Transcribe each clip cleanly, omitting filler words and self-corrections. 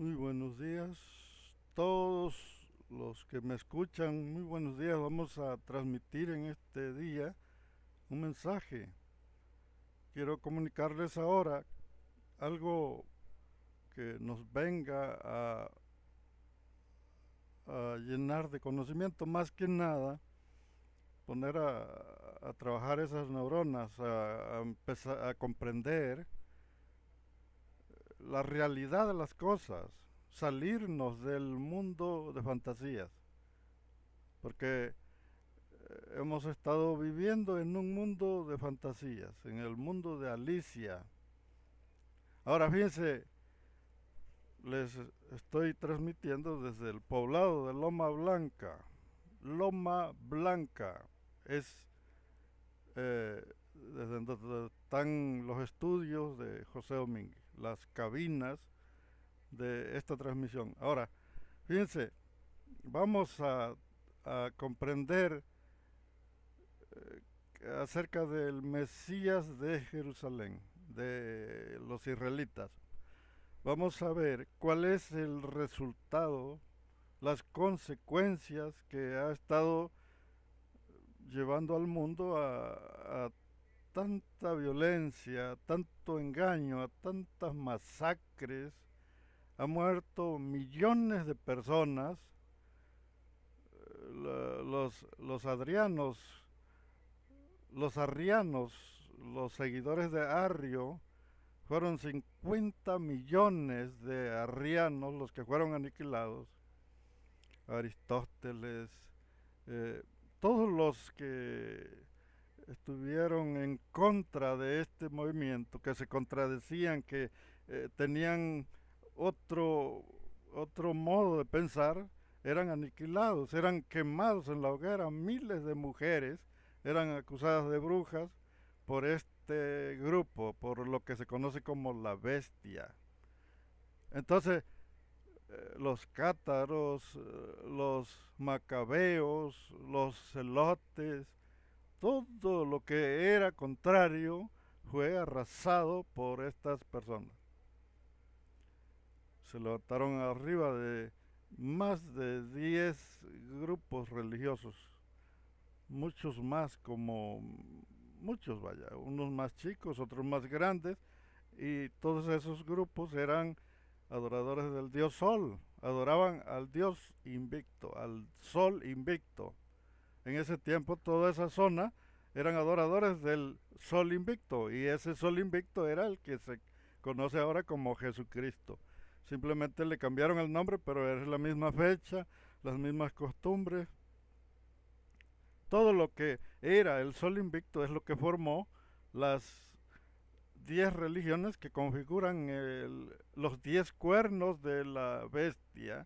Muy buenos días, todos los que me escuchan, muy buenos días. Vamos a transmitir en este día un mensaje. Quiero comunicarles ahora algo que nos venga a llenar de conocimiento, más que nada poner a trabajar esas neuronas, a empezar a comprender la realidad de las cosas, salirnos del mundo de fantasías, porque hemos estado viviendo en un mundo de fantasías, en el mundo de Alicia. Ahora fíjense, les estoy transmitiendo desde el poblado de Loma Blanca. Loma Blanca es desde donde están los estudios de José Domínguez, las cabinas de esta transmisión. Ahora, fíjense, vamos a comprender acerca del Mesías de Jerusalén, de los israelitas. Vamos a ver cuál es el resultado, las consecuencias que ha estado llevando al mundo a tanta violencia, a tanto engaño, a tantas masacres. Ha muerto millones de personas. Los adrianos, los arrianos, los seguidores de Arrio, fueron 50 millones de arrianos los que fueron aniquilados. Aristóteles, eh, todos los que estuvieron en contra de este movimiento, que se contradecían, que tenían otro, otro modo de pensar, eran aniquilados, eran quemados en la hoguera. Miles de mujeres eran acusadas de brujas por este grupo, por lo que se conoce como la bestia. Entonces, los cátaros, los macabeos, los celotes, todo lo que era contrario fue arrasado por estas personas. Se levantaron arriba de más de 10 grupos religiosos, muchos más como muchos, vaya, unos más chicos, otros más grandes, y todos esos grupos eran adoradores del dios Sol, adoraban al dios invicto, al Sol invicto. En ese tiempo toda esa zona eran adoradores del Sol invicto, y ese Sol invicto era el que se conoce ahora como Jesucristo. Simplemente le cambiaron el nombre, pero es la misma fecha, las mismas costumbres. Todo lo que era el Sol invicto es lo que formó las 10 religiones que configuran los 10 cuernos de la bestia.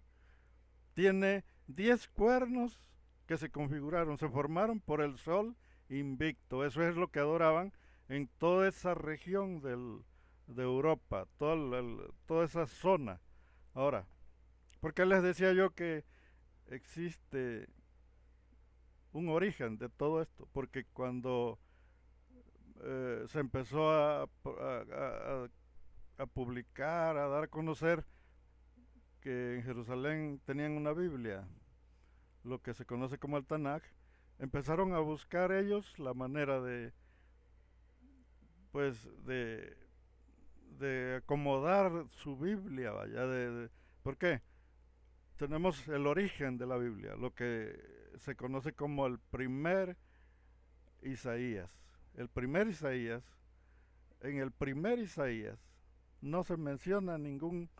Tiene 10 cuernos que se configuraron, se formaron por el Sol invicto. Eso es lo que adoraban en toda esa región de Europa, toda esa zona. Ahora, ¿por qué les decía yo que existe un origen de todo esto? Porque cuando se empezó a publicar, a dar a conocer que en Jerusalén tenían una Biblia, lo que se conoce como el Tanaj, empezaron a buscar ellos la manera pues, de acomodar su Biblia, vaya, ¿por qué? Tenemos el origen de la Biblia, lo que se conoce como el primer Isaías. El primer Isaías, en el primer Isaías no se menciona ningún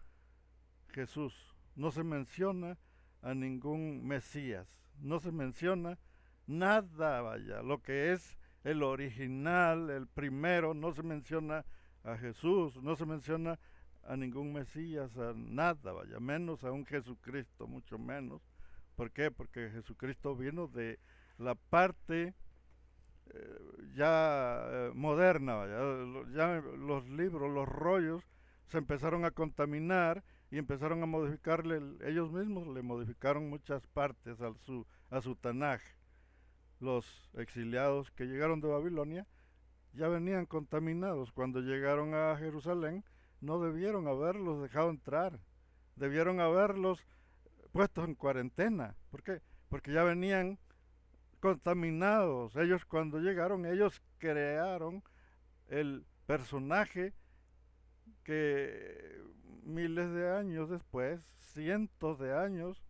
Jesús, no se menciona a ningún Mesías, no se menciona nada, vaya, lo que es el original, el primero, no se menciona a Jesús, no se menciona a ningún Mesías, a nada, vaya, menos a un Jesucristo, mucho menos. ¿Por qué? Porque Jesucristo vino de la parte ya moderna, vaya, ya los libros, los rollos se empezaron a contaminar y empezaron a modificarle, ellos mismos le modificaron muchas partes a su Tanaj. Los exiliados que llegaron de Babilonia ya venían contaminados. Cuando llegaron a Jerusalén no debieron haberlos dejado entrar. debieron haberlos puestos en cuarentena. ¿Por qué? Porque ya venían contaminados. Ellos cuando llegaron, ellos crearon el personaje que miles de años después, cientos de años,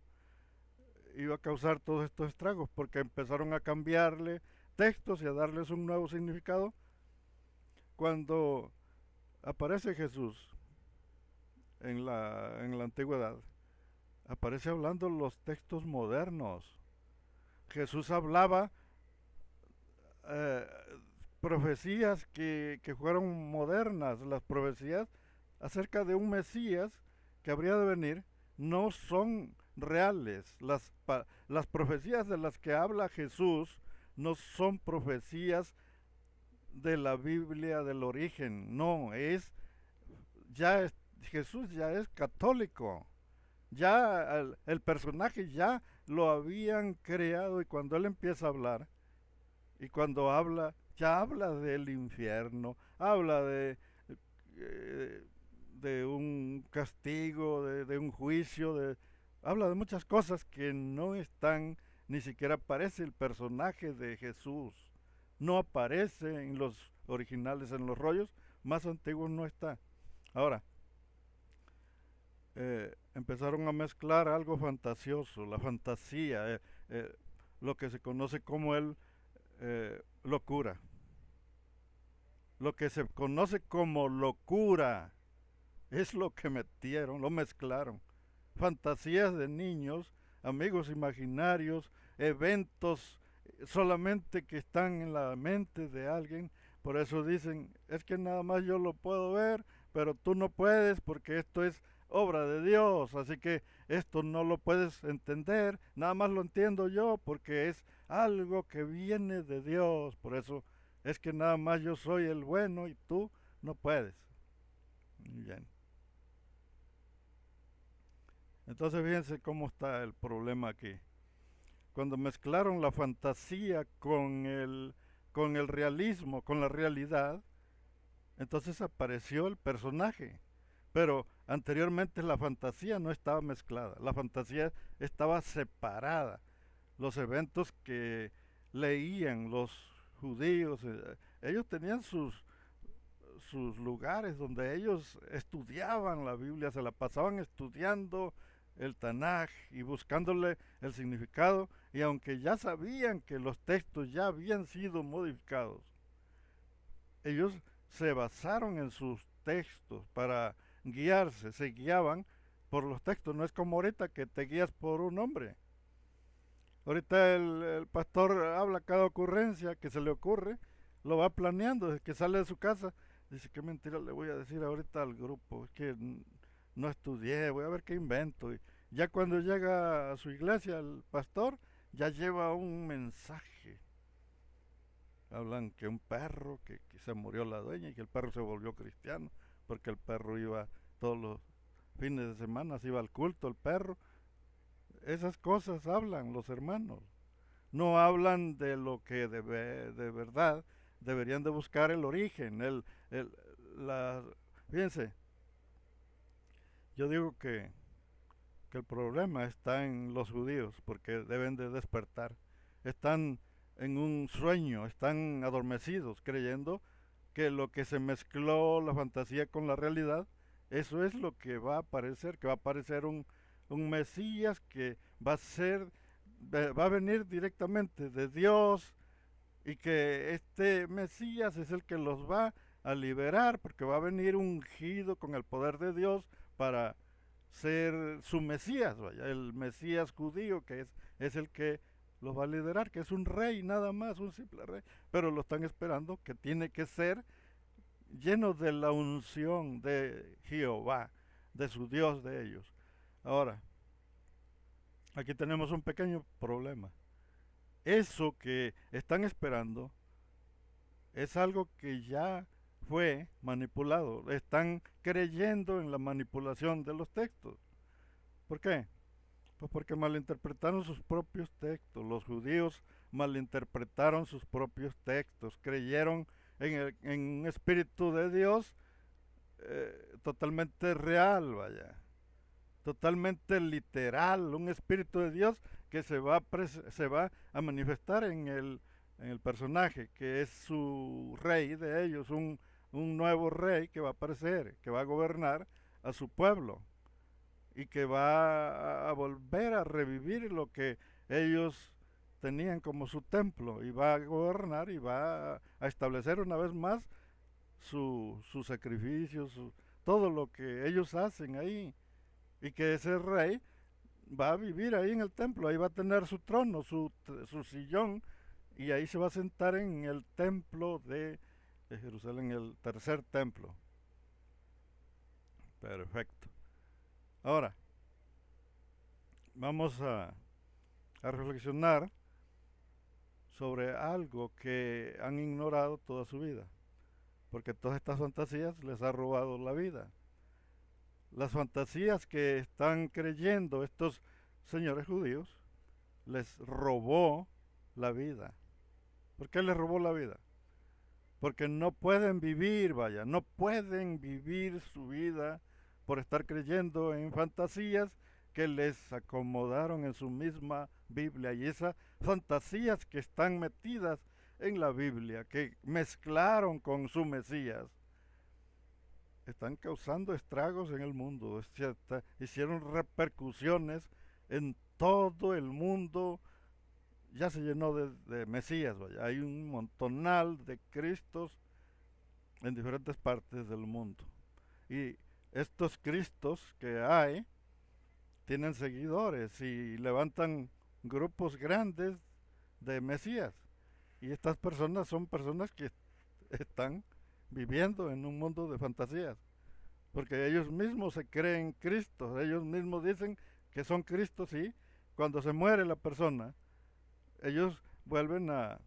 iba a causar todos estos estragos, porque empezaron a cambiarle textos y a darles un nuevo significado. Cuando aparece Jesús en la antigüedad, aparece hablando los textos modernos. Jesús hablaba eh, profecías que fueron modernas. Las profecías acerca de un Mesías que habría de venir no son reales. Las profecías de las que habla Jesús no son profecías de la Biblia del origen. No, Jesús ya es católico. Ya el personaje ya lo habían creado, y cuando él empieza a hablar, y cuando habla, ya habla del infierno, habla eh, de un castigo, de un juicio, habla de muchas cosas que no están, ni siquiera aparece el personaje de Jesús. No aparece en los originales, en los rollos más antiguos no está. Ahora, empezaron a mezclar algo fantasioso, la fantasía, lo que se conoce como locura. Lo que se conoce como locura es lo que metieron, lo mezclaron. Fantasías de niños, amigos imaginarios, eventos solamente que están en la mente de alguien. Por eso dicen, es que nada más yo lo puedo ver, pero tú no puedes porque esto es obra de Dios, así que esto no lo puedes entender, nada más lo entiendo yo porque es algo que viene de Dios. Por eso es que nada más yo soy el bueno y tú no puedes. Bien. Entonces fíjense cómo está el problema aquí. Cuando mezclaron la fantasía con el realismo, con la realidad, entonces apareció el personaje. Pero anteriormente la fantasía no estaba mezclada, la fantasía estaba separada. Los eventos que leían los judíos, ellos tenían sus lugares donde ellos estudiaban la Biblia, se la pasaban estudiando el Tanaj y buscándole el significado, y aunque ya sabían que los textos ya habían sido modificados, ellos se basaron en sus textos para guiarse, se guiaban por los textos. No es como ahorita que te guías por un hombre. Ahorita el pastor habla cada ocurrencia que se le ocurre, lo va planeando desde que sale de su casa. Dice, qué mentira le voy a decir ahorita al grupo, es que no estudié, voy a ver qué invento. Y ya cuando llega a su iglesia el pastor, ya lleva un mensaje. Hablan que un perro, que se murió la dueña y que el perro se volvió cristiano, porque el perro iba todos los fines de semana, se iba al culto el perro. Esas cosas hablan los hermanos. No hablan de lo que de verdad deberían de buscar el origen. El, la, fíjense, yo digo que el problema está en los judíos, porque deben de despertar. Están en un sueño, están adormecidos, creyendo que lo que se mezcló la fantasía con la realidad, eso es lo que va a aparecer, que va a aparecer un Mesías que va a venir directamente de Dios, y que este Mesías es el que los va a liberar, porque va a venir ungido con el poder de Dios para ser su Mesías, vaya, el Mesías judío, que es el que los va a liderar, que es un rey nada más, un simple rey, pero lo están esperando, que tiene que ser lleno de la unción de Jehová, de su Dios de ellos. Ahora, aquí tenemos un pequeño problema. Eso que están esperando es algo que ya fue manipulado. Están creyendo en la manipulación de los textos. ¿Por qué? Pues porque malinterpretaron sus propios textos. Los judíos malinterpretaron sus propios textos. Creyeron en un espíritu de Dios totalmente real, vaya. totalmente literal, un espíritu de Dios que se va a manifestar en el personaje, que es su rey de ellos, un nuevo rey que va a aparecer, que va a gobernar a su pueblo y que va a volver a revivir lo que ellos tenían como su templo y va a gobernar y va a establecer una vez más su sacrificio, todo lo que ellos hacen ahí y que ese rey va a vivir ahí en el templo, ahí va a tener su trono, su sillón y ahí se va a sentar en el templo de Jerusalén, el tercer templo. Perfecto. Ahora, vamos a reflexionar sobre algo que han ignorado toda su vida, porque todas estas fantasías les ha robado la vida. Las fantasías que están creyendo estos señores judíos les robó la vida. ¿Por qué les robó la vida? Porque no pueden vivir, vaya, no pueden vivir su vida por estar creyendo en fantasías que les acomodaron en su misma Biblia. Y esas fantasías que están metidas en la Biblia, que mezclaron con su Mesías, están causando estragos en el mundo. Hicieron repercusiones en todo el mundo. Ya se llenó de Mesías, vaya. Hay un montonal de Cristos en diferentes partes del mundo. Y estos Cristos que hay tienen seguidores y levantan grupos grandes de Mesías. Y estas personas son personas que están viviendo en un mundo de fantasías. Porque ellos mismos se creen Cristos, ellos mismos dicen que son Cristos y cuando se muere la persona, ellos vuelven a...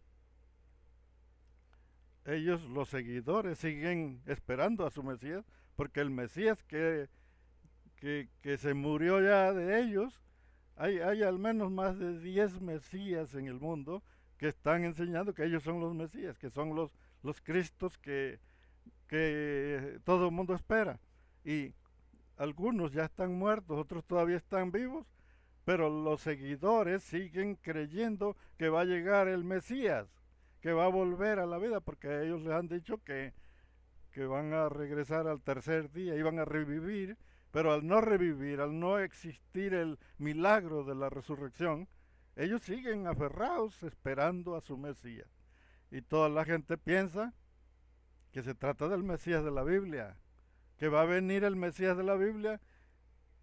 Ellos, los seguidores, siguen esperando a su Mesías, porque el Mesías que se murió ya de ellos, hay al menos más de 10 Mesías en el mundo que están enseñando que ellos son los Mesías, que son los Cristos que todo el mundo espera. Y algunos ya están muertos, otros todavía están vivos, pero los seguidores siguen creyendo que va a llegar el Mesías, que va a volver a la vida, porque ellos les han dicho que van a regresar al tercer día y van a revivir, pero al no revivir, al no existir el milagro de la resurrección, ellos siguen aferrados esperando a su Mesías. Y toda la gente piensa que se trata del Mesías de la Biblia, que va a venir el Mesías de la Biblia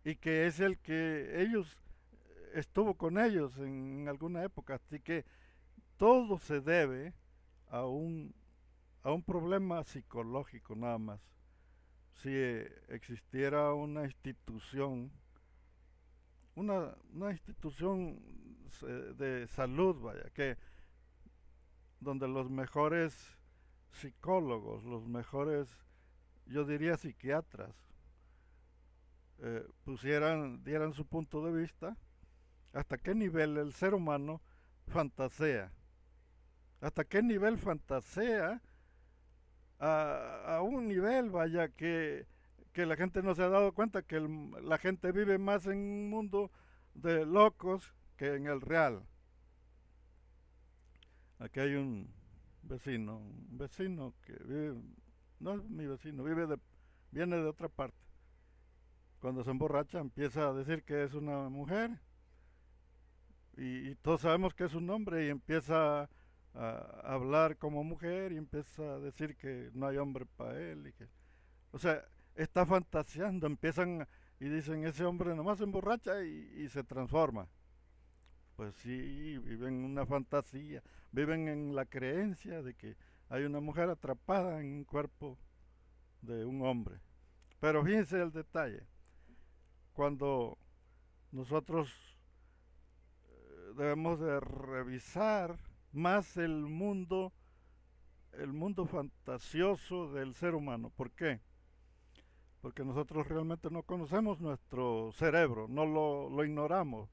y que es el que ellos estuvo con ellos en alguna época. Así que todo se debe a a un problema psicológico nada más. Si existiera una institución, una institución de salud, vaya, que donde los mejores psicólogos, los mejores, yo diría psiquiatras, dieran su punto de vista, hasta qué nivel el ser humano fantasea, hasta qué nivel fantasea a un nivel, vaya, que la gente no se ha dado cuenta que la gente vive más en un mundo de locos que en el real. Aquí hay un vecino que vive, no es mi vecino, viene de otra parte. Cuando se emborracha empieza a decir que es una mujer y todos sabemos que es un hombre y empieza a hablar como mujer y empieza a decir que no hay hombre para él o sea, está fantaseando, empiezan y dicen ese hombre nomás se emborracha y se transforma. Pues sí, viven una fantasía, viven en la creencia de que hay una mujer atrapada en un cuerpo de un hombre. Pero fíjense el detalle, cuando nosotros debemos de revisar más el mundo fantasioso del ser humano. ¿Por qué? Porque nosotros realmente no conocemos nuestro cerebro, no lo ignoramos.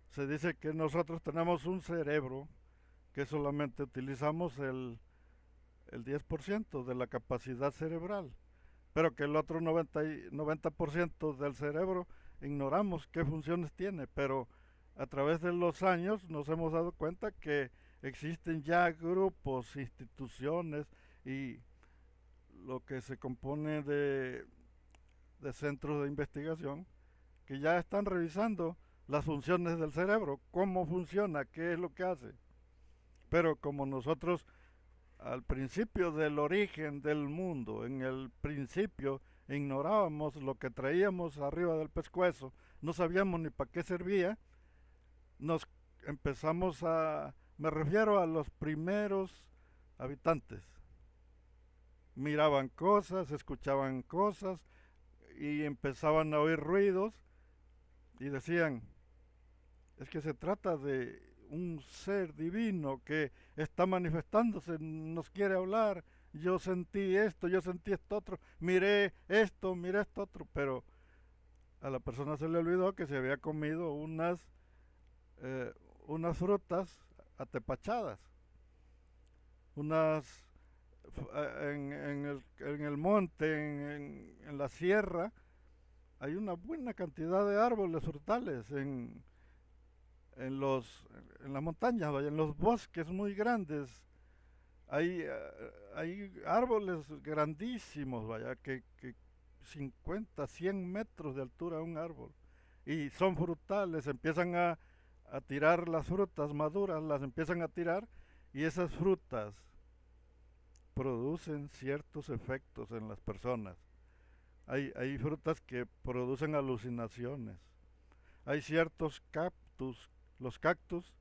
Se dice que nosotros tenemos un cerebro que solamente utilizamos el 10% de la capacidad cerebral, pero que el otro 90% del cerebro ignoramos qué funciones tiene, pero a través de los años nos hemos dado cuenta que existen ya grupos, instituciones y lo que se compone de centros de investigación que ya están revisando las funciones del cerebro, cómo funciona, qué es lo que hace. Pero como nosotros al principio del origen del mundo, en el principio ignorábamos lo que traíamos arriba del pescuezo, no sabíamos ni para qué servía, nos empezamos me refiero a los primeros habitantes, miraban cosas, escuchaban cosas y empezaban a oír ruidos y decían, es que se trata de un ser divino que está manifestándose, nos quiere hablar, yo sentí esto otro, miré esto otro, pero a la persona se le olvidó que se había comido eh, unas frutas atepachadas, unas en el monte, en la sierra, hay una buena cantidad de árboles frutales en los en las montañas, vaya, en los bosques muy grandes. Hay árboles grandísimos, vaya, que 50, 100 metros de altura un árbol. Y son frutales, empiezan a tirar las frutas maduras, las empiezan a tirar y esas frutas producen ciertos efectos en las personas. Hay frutas que producen alucinaciones. Hay ciertos cactus, los cactus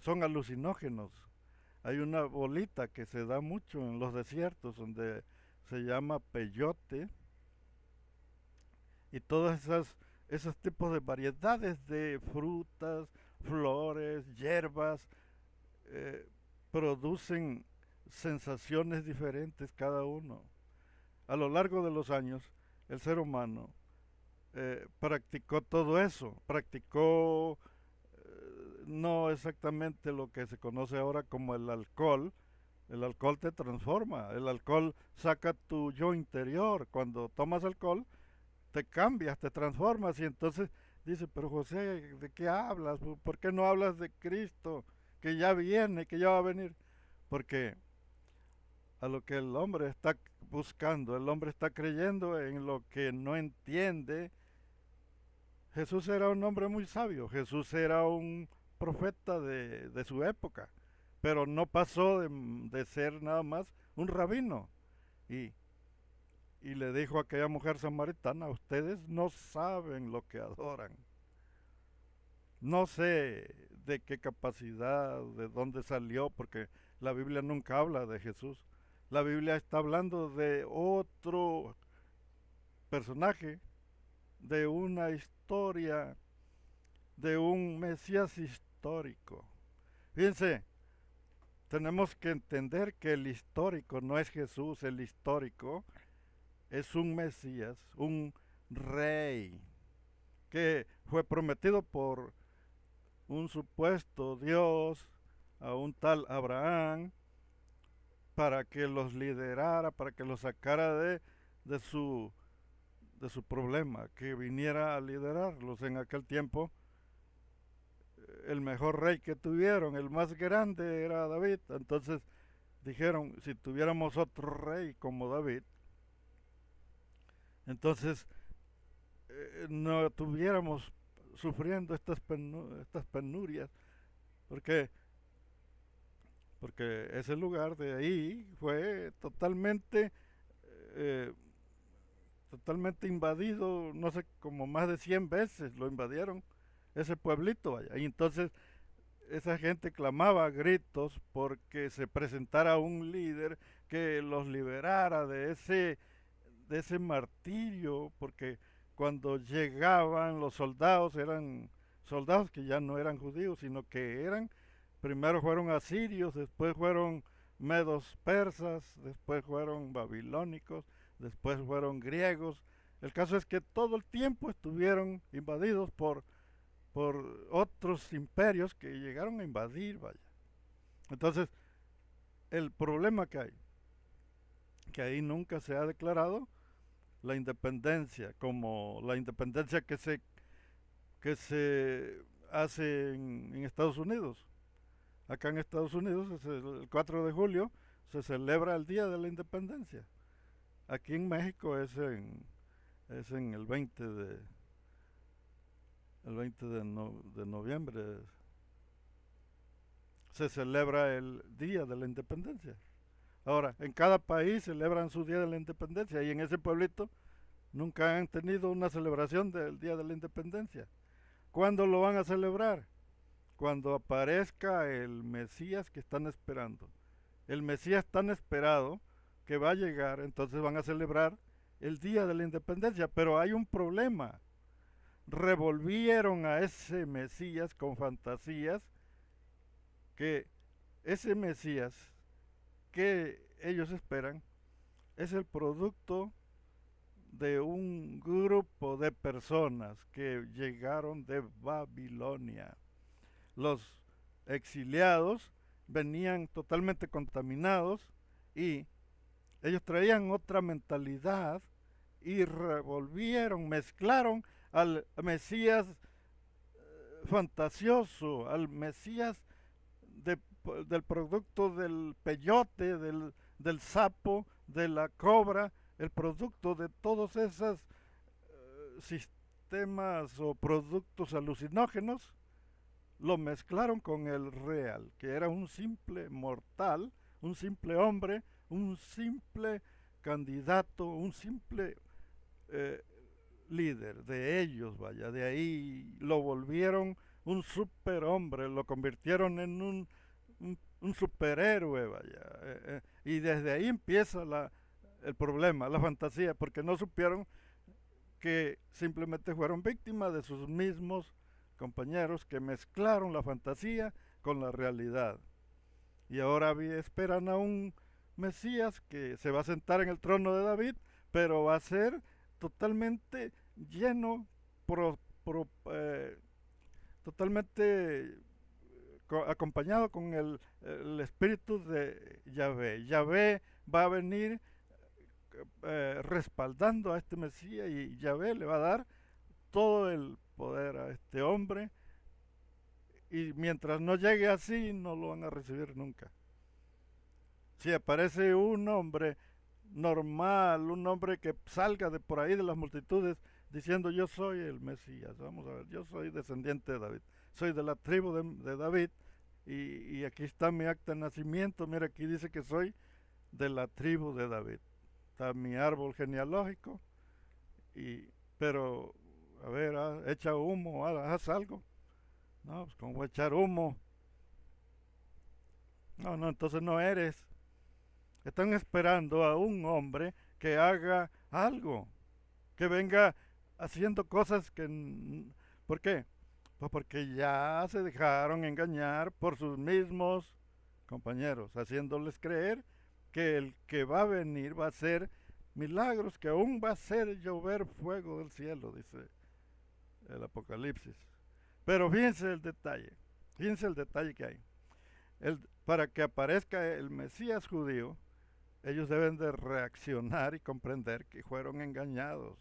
son alucinógenos. Hay una bolita que se da mucho en los desiertos donde se llama peyote y todas esos tipos de variedades de frutas, flores, hierbas, eh, producen sensaciones diferentes cada uno. A lo largo de los años, el ser humano practicó todo eso, practicó no exactamente lo que se conoce ahora como el alcohol te transforma, el alcohol saca tu yo interior, cuando tomas alcohol te cambias, te transformas y entonces dice, pero José, ¿de qué hablas? ¿Por qué no hablas de Cristo, que ya viene, que ya va a venir? Porque a lo que el hombre está buscando, el hombre está creyendo en lo que no entiende. Jesús era un hombre muy sabio, Jesús era un profeta de su época, pero no pasó de ser nada más un rabino. Y, y le dijo a aquella mujer samaritana, ustedes no saben lo que adoran. No sé de qué capacidad, de dónde salió, porque la Biblia nunca habla de Jesús. La Biblia está hablando de otro personaje, de una historia, de un Mesías histórico. Fíjense, tenemos que entender que el histórico no es Jesús, el histórico es un Mesías, un rey, que fue prometido por un supuesto Dios a un tal Abraham para que los liderara, para que los sacara de su, de su problema, que viniera a liderarlos. En aquel tiempo el mejor rey que tuvieron, el más grande era David. Entonces dijeron, si tuviéramos otro rey como David, entonces no estuviéramos sufriendo estas penurias, porque porque ese lugar de ahí fue eh, totalmente invadido, no sé, como más de 100 veces lo invadieron, ese pueblito allá. Y entonces esa gente clamaba a gritos porque se presentara un líder que los liberara de ese martirio, porque cuando llegaban los soldados eran soldados que ya no eran judíos, sino que eran, primero fueron asirios, después fueron medos persas, después fueron babilónicos, después fueron griegos. El caso es que todo el tiempo estuvieron invadidos por otros imperios que llegaron a invadir, vaya. Entonces, el problema que hay, que ahí nunca se ha declarado, la independencia, como la independencia que se hace en Estados Unidos. Acá en Estados Unidos, el 4 de julio, se celebra el Día de la Independencia. Aquí en México es en el 20 de noviembre, se celebra el Día de la Independencia. Ahora, en cada país celebran su Día de la Independencia y en ese pueblito nunca han tenido una celebración del Día de la Independencia. ¿Cuándo lo van a celebrar? Cuando aparezca el Mesías que están esperando. El Mesías tan esperado que va a llegar, entonces van a celebrar el Día de la Independencia. Pero hay un problema. Revolvieron a ese Mesías con fantasías, que ese Mesías que ellos esperan es el producto de un grupo de personas que llegaron de Babilonia. Los exiliados venían totalmente contaminados y ellos traían otra mentalidad y revolvieron, mezclaron al Mesías fantasioso, al Mesías de, del producto del peyote, del sapo, de la cobra, el producto de todos esos sistemas o productos alucinógenos, lo mezclaron con el real, que era un simple mortal, un simple hombre, un simple candidato, un simple eh, líder de ellos, vaya, de ahí lo volvieron un superhombre, lo convirtieron en un superhéroe, vaya, y desde ahí empieza el problema, la fantasía, porque no supieron que simplemente fueron víctimas de sus mismos compañeros que mezclaron la fantasía con la realidad. Y ahora esperan a un Mesías que se va a sentar en el trono de David, pero va a ser totalmente lleno, pro, pro, totalmente acompañado con el espíritu de Yahvé. Yahvé va a venir respaldando a este Mesías y Yahvé le va a dar todo el poder a este hombre, y mientras no llegue así no lo van a recibir nunca. Si aparece un hombre normal, un hombre que salga de por ahí de las multitudes diciendo yo soy el Mesías, vamos a ver, yo soy descendiente de David, soy de la tribu de David, y aquí está mi acta de nacimiento, mira, aquí dice que soy de la tribu de David, está mi árbol genealógico, pero a ver, echa humo, haz algo. No, pues como voy a echar humo. No, no, entonces no eres. Están esperando a un hombre que haga algo, que venga haciendo cosas que... ¿Por qué? Pues porque ya se dejaron engañar por sus mismos compañeros, haciéndoles creer que el que va a venir va a hacer milagros, que aún va a hacer llover fuego del cielo, dice el Apocalipsis. Pero fíjense el detalle que hay. Para que aparezca el Mesías judío, ellos deben de reaccionar y comprender que fueron engañados,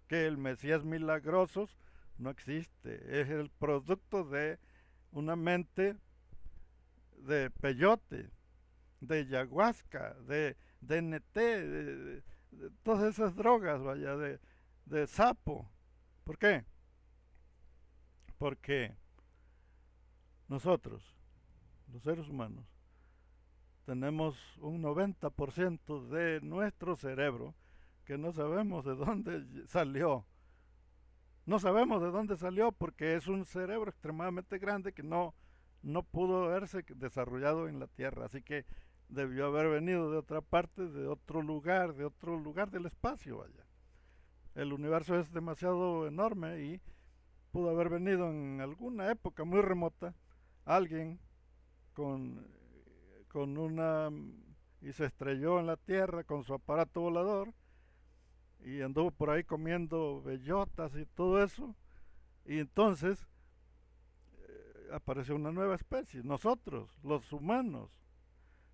que el Mesías milagroso no existe, es el producto de una mente de peyote, de ayahuasca, de DNT, de todas esas drogas, vaya, de sapo. ¿Por qué? Porque nosotros, los seres humanos, tenemos un 90% de nuestro cerebro que no sabemos de dónde salió. No sabemos de dónde salió porque es un cerebro extremadamente grande que no pudo haberse desarrollado en la Tierra. Así que debió haber venido de otra parte, de otro lugar del espacio, vaya. El universo es demasiado enorme y pudo haber venido en alguna época muy remota alguien con, con una... y se estrelló en la Tierra con su aparato volador y anduvo por ahí comiendo bellotas y todo eso, y entonces apareció una nueva especie, nosotros, los humanos.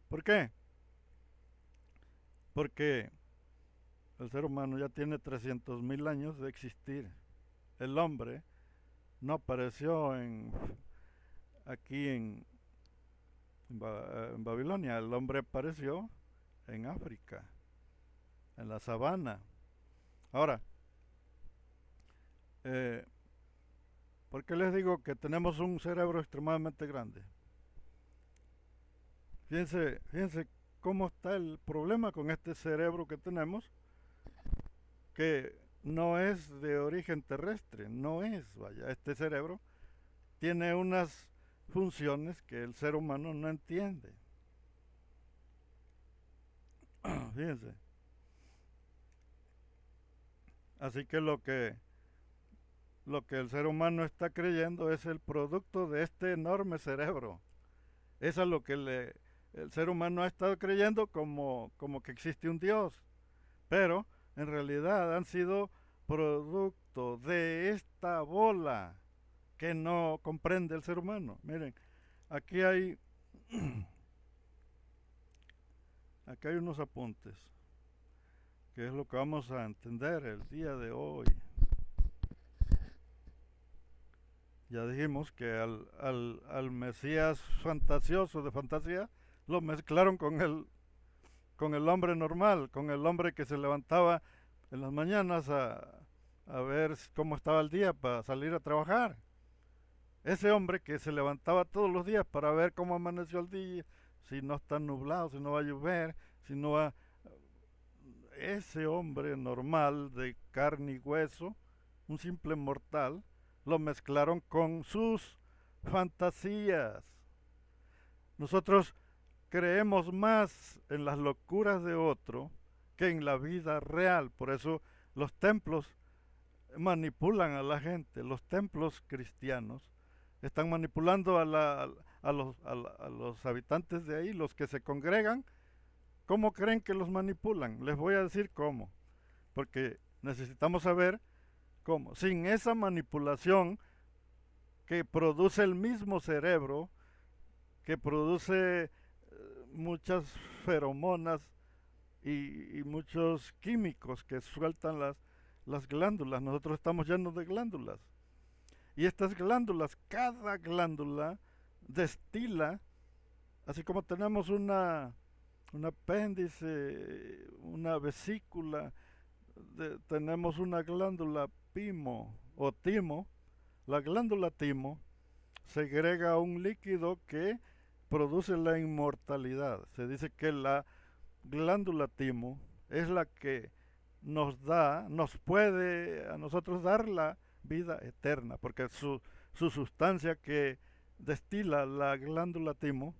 ¿Por qué? Porque el ser humano ya tiene 300.000 años de existir. El hombre no apareció aquí en Babilonia, el hombre apareció en África, en la sabana. Ahora, eh, ¿por qué les digo que tenemos un cerebro extremadamente grande? Fíjense cómo está el problema con este cerebro que tenemos, que no es de origen terrestre, no es, vaya, este cerebro tiene unas funciones que el ser humano no entiende. Fíjense. Así que lo que el ser humano está creyendo es el producto de este enorme cerebro. Eso es lo que el ser humano ha estado creyendo como que existe un Dios. Pero en realidad han sido producto de esta bola que no comprende el ser humano. Miren, aquí hay, aquí hay unos apuntes, que es lo que vamos a entender el día de hoy. Ya dijimos que al Mesías fantasioso de fantasía lo mezclaron con el hombre normal, con el hombre que se levantaba en las mañanas a ver cómo estaba el día para salir a trabajar. Ese hombre que se levantaba todos los días para ver cómo amaneció el día, si no está nublado, si no va a llover, si no va... Ese hombre normal de carne y hueso, un simple mortal, lo mezclaron con sus fantasías. Nosotros creemos más en las locuras de otro que en la vida real. Por eso los templos manipulan a la gente. Los templos cristianos están manipulando a los habitantes de ahí, los que se congregan. ¿Cómo creen que los manipulan? Les voy a decir cómo. Porque necesitamos saber cómo. Sin esa manipulación que produce el mismo cerebro, que produce muchas feromonas y muchos químicos que sueltan las glándulas. Nosotros estamos llenos de glándulas. Y estas glándulas, cada glándula destila, así como tenemos un apéndice, una vesícula, tenemos una glándula pimo o timo. La glándula timo segrega un líquido que produce la inmortalidad. Se dice que la glándula timo es la que nos puede a nosotros dar la vida eterna, porque su sustancia que destila la glándula timo,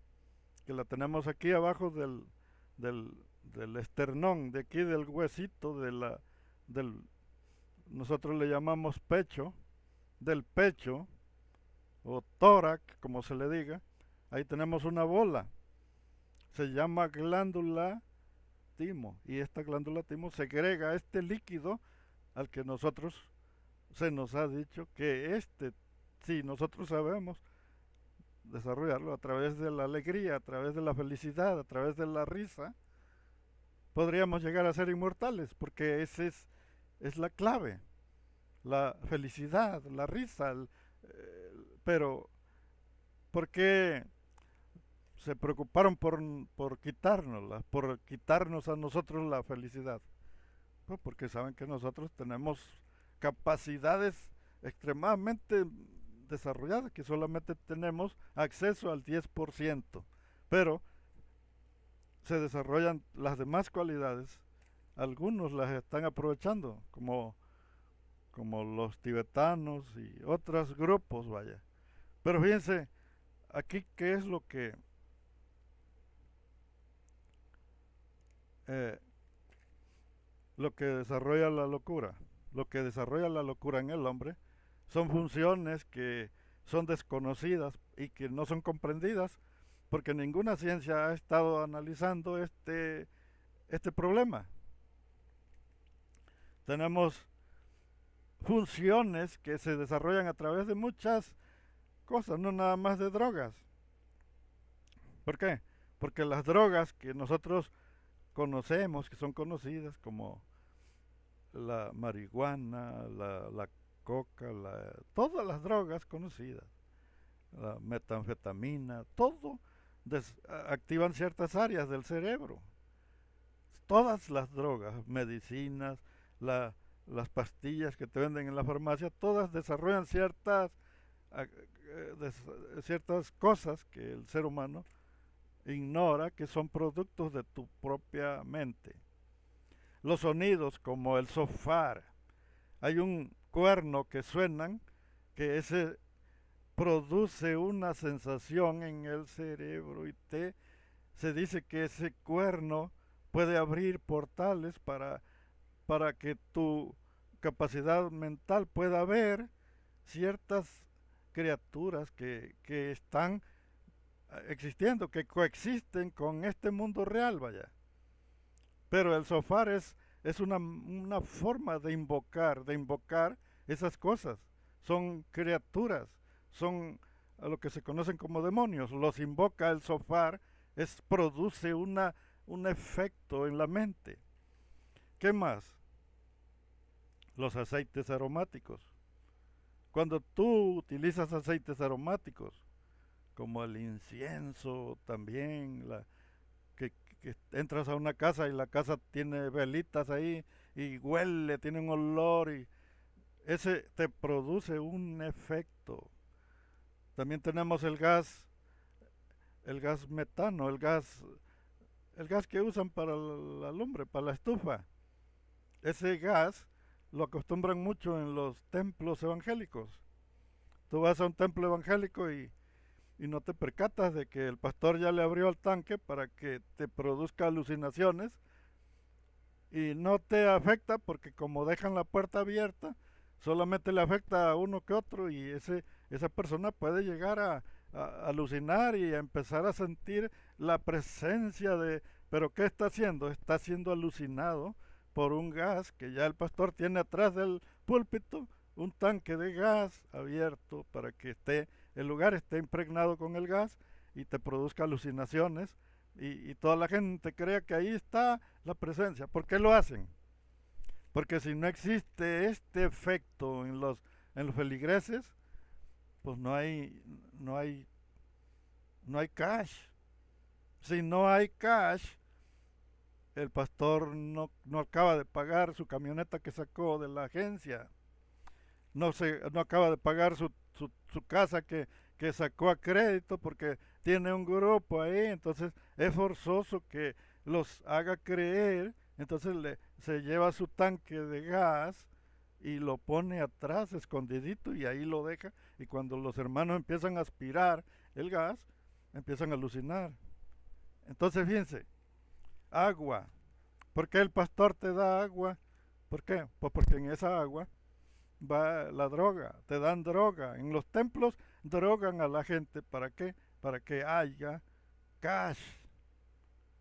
que la tenemos aquí abajo del esternón, de aquí del huesito, nosotros le llamamos pecho, del pecho, o tórax, como se le diga, ahí tenemos una bola, se llama glándula timo, y esta glándula timo segrega este líquido al que nosotros se nos ha dicho que si nosotros sabemos desarrollarlo a través de la alegría, a través de la felicidad, a través de la risa, podríamos llegar a ser inmortales, porque esa es la clave, la felicidad, la risa, pero ¿por qué se preocuparon por quitárnosla, por quitarnos a nosotros la felicidad? Pues porque saben que nosotros tenemos capacidades extremadamente desarrolladas, que solamente tenemos acceso al 10%, pero se desarrollan las demás cualidades, algunos las están aprovechando, como los tibetanos y otros grupos, vaya. Pero fíjense, aquí qué es eh, lo que desarrolla la locura. Lo que desarrolla la locura en el hombre son funciones que son desconocidas y que no son comprendidas porque ninguna ciencia ha estado analizando este problema. Tenemos funciones que se desarrollan a través de muchas cosas, no nada más de drogas. ¿Por qué? Porque las drogas que nosotros conocemos, que son conocidas como la marihuana, la coca, todas las drogas conocidas, la metanfetamina, todo activan ciertas áreas del cerebro. Todas las drogas, medicinas, la, las pastillas que te venden en la farmacia, todas desarrollan ciertas cosas que el ser humano ignora que son productos de tu propia mente. Los sonidos como el sofá, hay un cuerno que suenan que ese produce una sensación en el cerebro y se dice que ese cuerno puede abrir portales para que tu capacidad mental pueda ver ciertas criaturas que están existiendo, que coexisten con este mundo real, vaya. Pero el sofá es una forma de invocar esas cosas. Son criaturas, son a lo que se conocen como demonios. Los invoca el sofá, produce un efecto en la mente. ¿Qué más? Los aceites aromáticos. Cuando tú utilizas aceites aromáticos, como el incienso también, que entras a una casa y la casa tiene velitas ahí y huele, tiene un olor y ese te produce un efecto. También tenemos el gas metano, el gas que usan para la lumbre, para la estufa. Ese gas lo acostumbran mucho en los templos evangélicos. Tú vas a un templo evangélico y no te percatas de que el pastor ya le abrió el tanque para que te produzca alucinaciones y no te afecta porque como dejan la puerta abierta, solamente le afecta a uno que otro y esa persona puede llegar a alucinar y a empezar a sentir la presencia de... Pero ¿qué está haciendo? Está siendo alucinado por un gas que ya el pastor tiene atrás del púlpito, un tanque de gas abierto para que el lugar esté impregnado con el gas y te produzca alucinaciones y toda la gente crea que ahí está la presencia. ¿Por qué lo hacen? Porque si no existe este efecto en los feligreses, pues no hay cash. Si no hay cash, el pastor no acaba de pagar su camioneta que sacó de la agencia, no acaba de pagar su casa que sacó a crédito porque tiene un grupo ahí, entonces es forzoso que los haga creer, entonces se lleva su tanque de gas y lo pone atrás escondidito y ahí lo deja y cuando los hermanos empiezan a aspirar el gas, empiezan a alucinar. Entonces fíjense, agua. ¿Por qué el pastor te da agua? ¿Por qué? Pues porque en esa agua va la droga, te dan droga. En los templos drogan a la gente. ¿Para qué? Para que haya cash.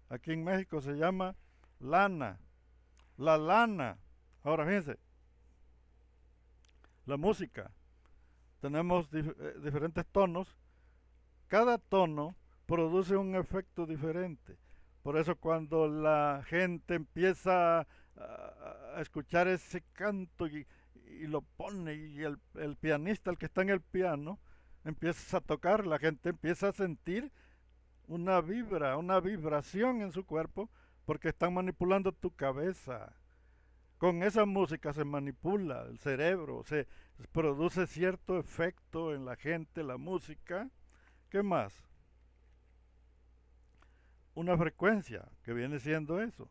Aquí en México se llama lana. La lana. Ahora fíjense, la música. Tenemos diferentes tonos. Cada tono produce un efecto diferente. Por eso cuando la gente empieza a escuchar ese canto y lo pone y el pianista, el que está en el piano, empieza a tocar, la gente empieza a sentir una vibración en su cuerpo porque están manipulando tu cabeza. Con esa música se manipula el cerebro, se produce cierto efecto en la gente, la música. ¿Qué más? Una frecuencia, que viene siendo eso.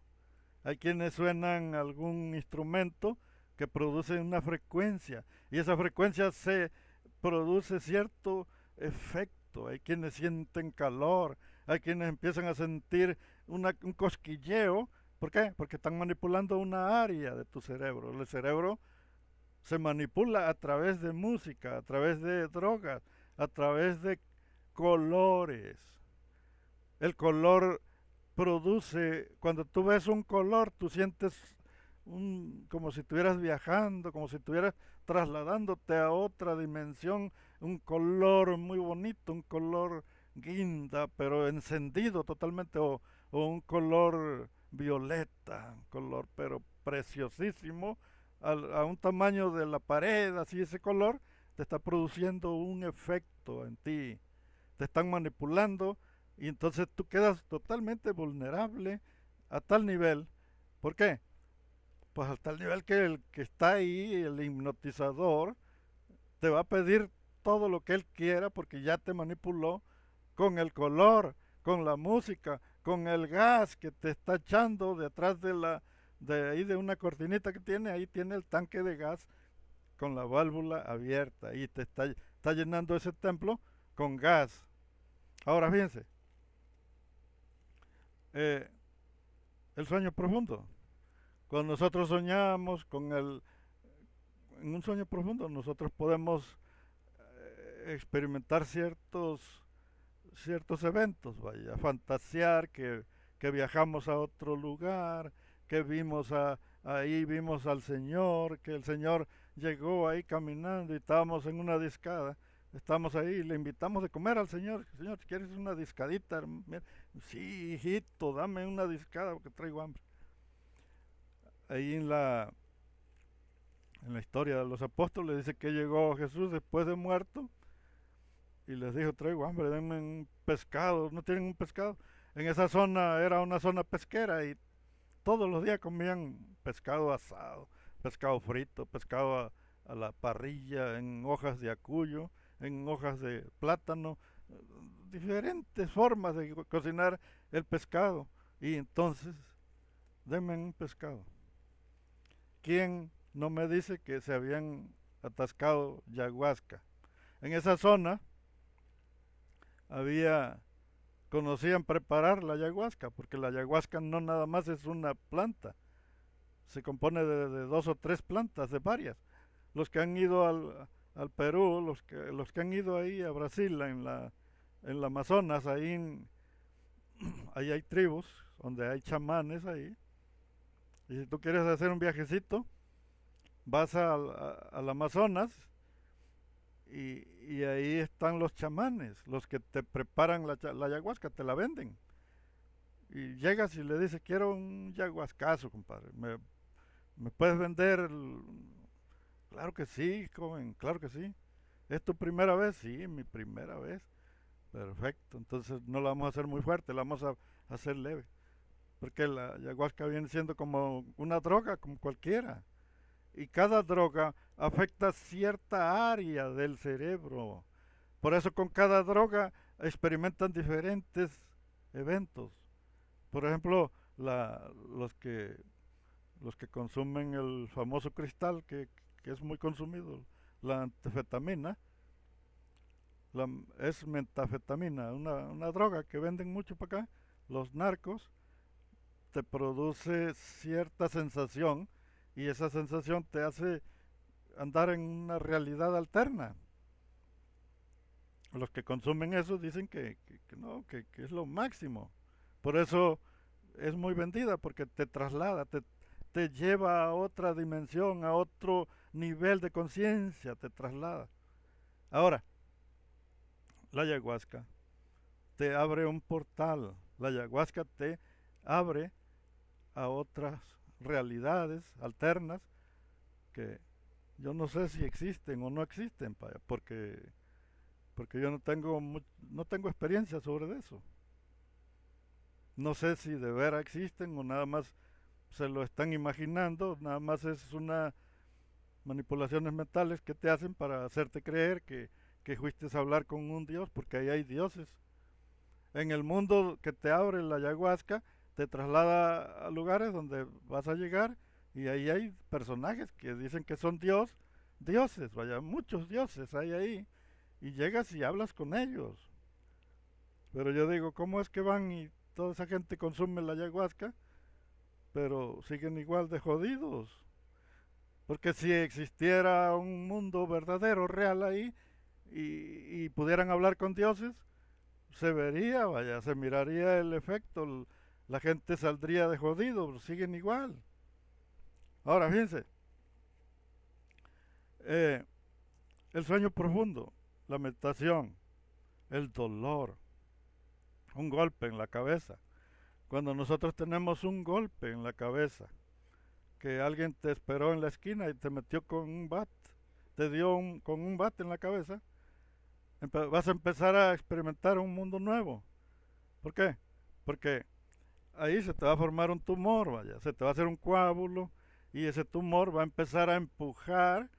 Hay quienes suenan algún instrumento que produce una frecuencia y esa frecuencia se produce cierto efecto. Hay quienes sienten calor, hay quienes empiezan a sentir un cosquilleo. ¿Por qué? Porque están manipulando una área de tu cerebro. El cerebro se manipula a través de música, a través de drogas, a través de colores. El color produce, cuando tú ves un color, tú sientes como si estuvieras viajando, como si estuvieras trasladándote a otra dimensión, un color muy bonito, un color guinda, pero encendido totalmente, o un color violeta, un color pero preciosísimo, a un tamaño de la pared, así ese color, te está produciendo un efecto en ti, te están manipulando y entonces tú quedas totalmente vulnerable a tal nivel. ¿Por qué? Pues a tal nivel que el que está ahí, el hipnotizador, te va a pedir todo lo que él quiera porque ya te manipuló con el color, con la música, con el gas que te está echando detrás de ahí de una cortinita que tiene, ahí tiene el tanque de gas con la válvula abierta y está llenando ese templo con gas. Ahora fíjense, eh, el sueño profundo. Cuando nosotros soñamos en un sueño profundo, nosotros podemos experimentar ciertos eventos, vaya, fantasear que viajamos a otro lugar, que ahí vimos al Señor, que el Señor llegó ahí caminando y estábamos en una discada. Estamos ahí y le invitamos de comer al Señor. Señor, ¿quieres una discadita? Sí, hijito, dame una discada porque traigo hambre. Ahí en la historia de los apóstoles dice que llegó Jesús después de muerto y les dijo, traigo hambre, denme un pescado, ¿no tienen un pescado? En esa zona era una zona pesquera y todos los días comían pescado asado, pescado frito, pescado a la parrilla, en hojas de acuyo, en hojas de plátano, diferentes formas de cocinar el pescado. Y entonces, denme un pescado. ¿Quién no me dice que se habían atascado ayahuasca? En esa zona había conocían preparar la ayahuasca, porque la ayahuasca no nada más es una planta, se compone de dos o tres plantas, de varias. Los que han ido al Perú, los que han ido ahí a Brasil, en la Amazonas, ahí hay tribus, donde hay chamanes ahí, y si tú quieres hacer un viajecito, vas al Amazonas y ahí están los chamanes, los que te preparan la ayahuasca, te la venden. Y llegas y le dices, quiero un ayahuascazo, compadre. ¿Me puedes vender? Claro que sí, joven, claro que sí. ¿Es tu primera vez? Sí, mi primera vez. Perfecto, entonces no la vamos a hacer muy fuerte, la vamos a hacer leve. Porque la ayahuasca viene siendo como una droga, como cualquiera. Y cada droga afecta cierta área del cerebro. Por eso con cada droga experimentan diferentes eventos. Por ejemplo, los que consumen el famoso cristal que es muy consumido, la anfetamina, es metafetamina, una droga que venden mucho para acá, los narcos, te produce cierta sensación y esa sensación te hace andar en una realidad alterna. Los que consumen eso dicen que no, que es lo máximo. Por eso es muy vendida, porque te traslada, te lleva a otra dimensión, a otro nivel de conciencia, te traslada. Ahora, la ayahuasca te abre un portal, la ayahuasca te abre a otras realidades alternas que yo no sé si existen o no existen, porque yo no tengo experiencia sobre eso. No sé si de veras existen o nada más se lo están imaginando, nada más es una manipulaciones mentales que te hacen para hacerte creer que fuiste a hablar con un dios, porque ahí hay dioses. En el mundo que te abre la ayahuasca, te traslada a lugares donde vas a llegar y ahí hay personajes que dicen que son dioses, vaya, muchos dioses hay ahí. Y llegas y hablas con ellos. Pero yo digo, ¿cómo es que van y toda esa gente consume la ayahuasca, pero siguen igual de jodidos? Porque si existiera un mundo verdadero, real ahí, y pudieran hablar con dioses, se vería, vaya, se miraría el efecto, la gente saldría de jodido, siguen igual. Ahora, fíjense, eh, el sueño profundo, la meditación, el dolor, un golpe en la cabeza. Cuando nosotros tenemos un golpe en la cabeza, que alguien te esperó en la esquina y te metió con un bat, con un bat en la cabeza, vas a empezar a experimentar un mundo nuevo. ¿Por qué? Porque ahí se te va a formar un tumor, vaya, se te va a hacer un coágulo y ese tumor va a empezar a empujar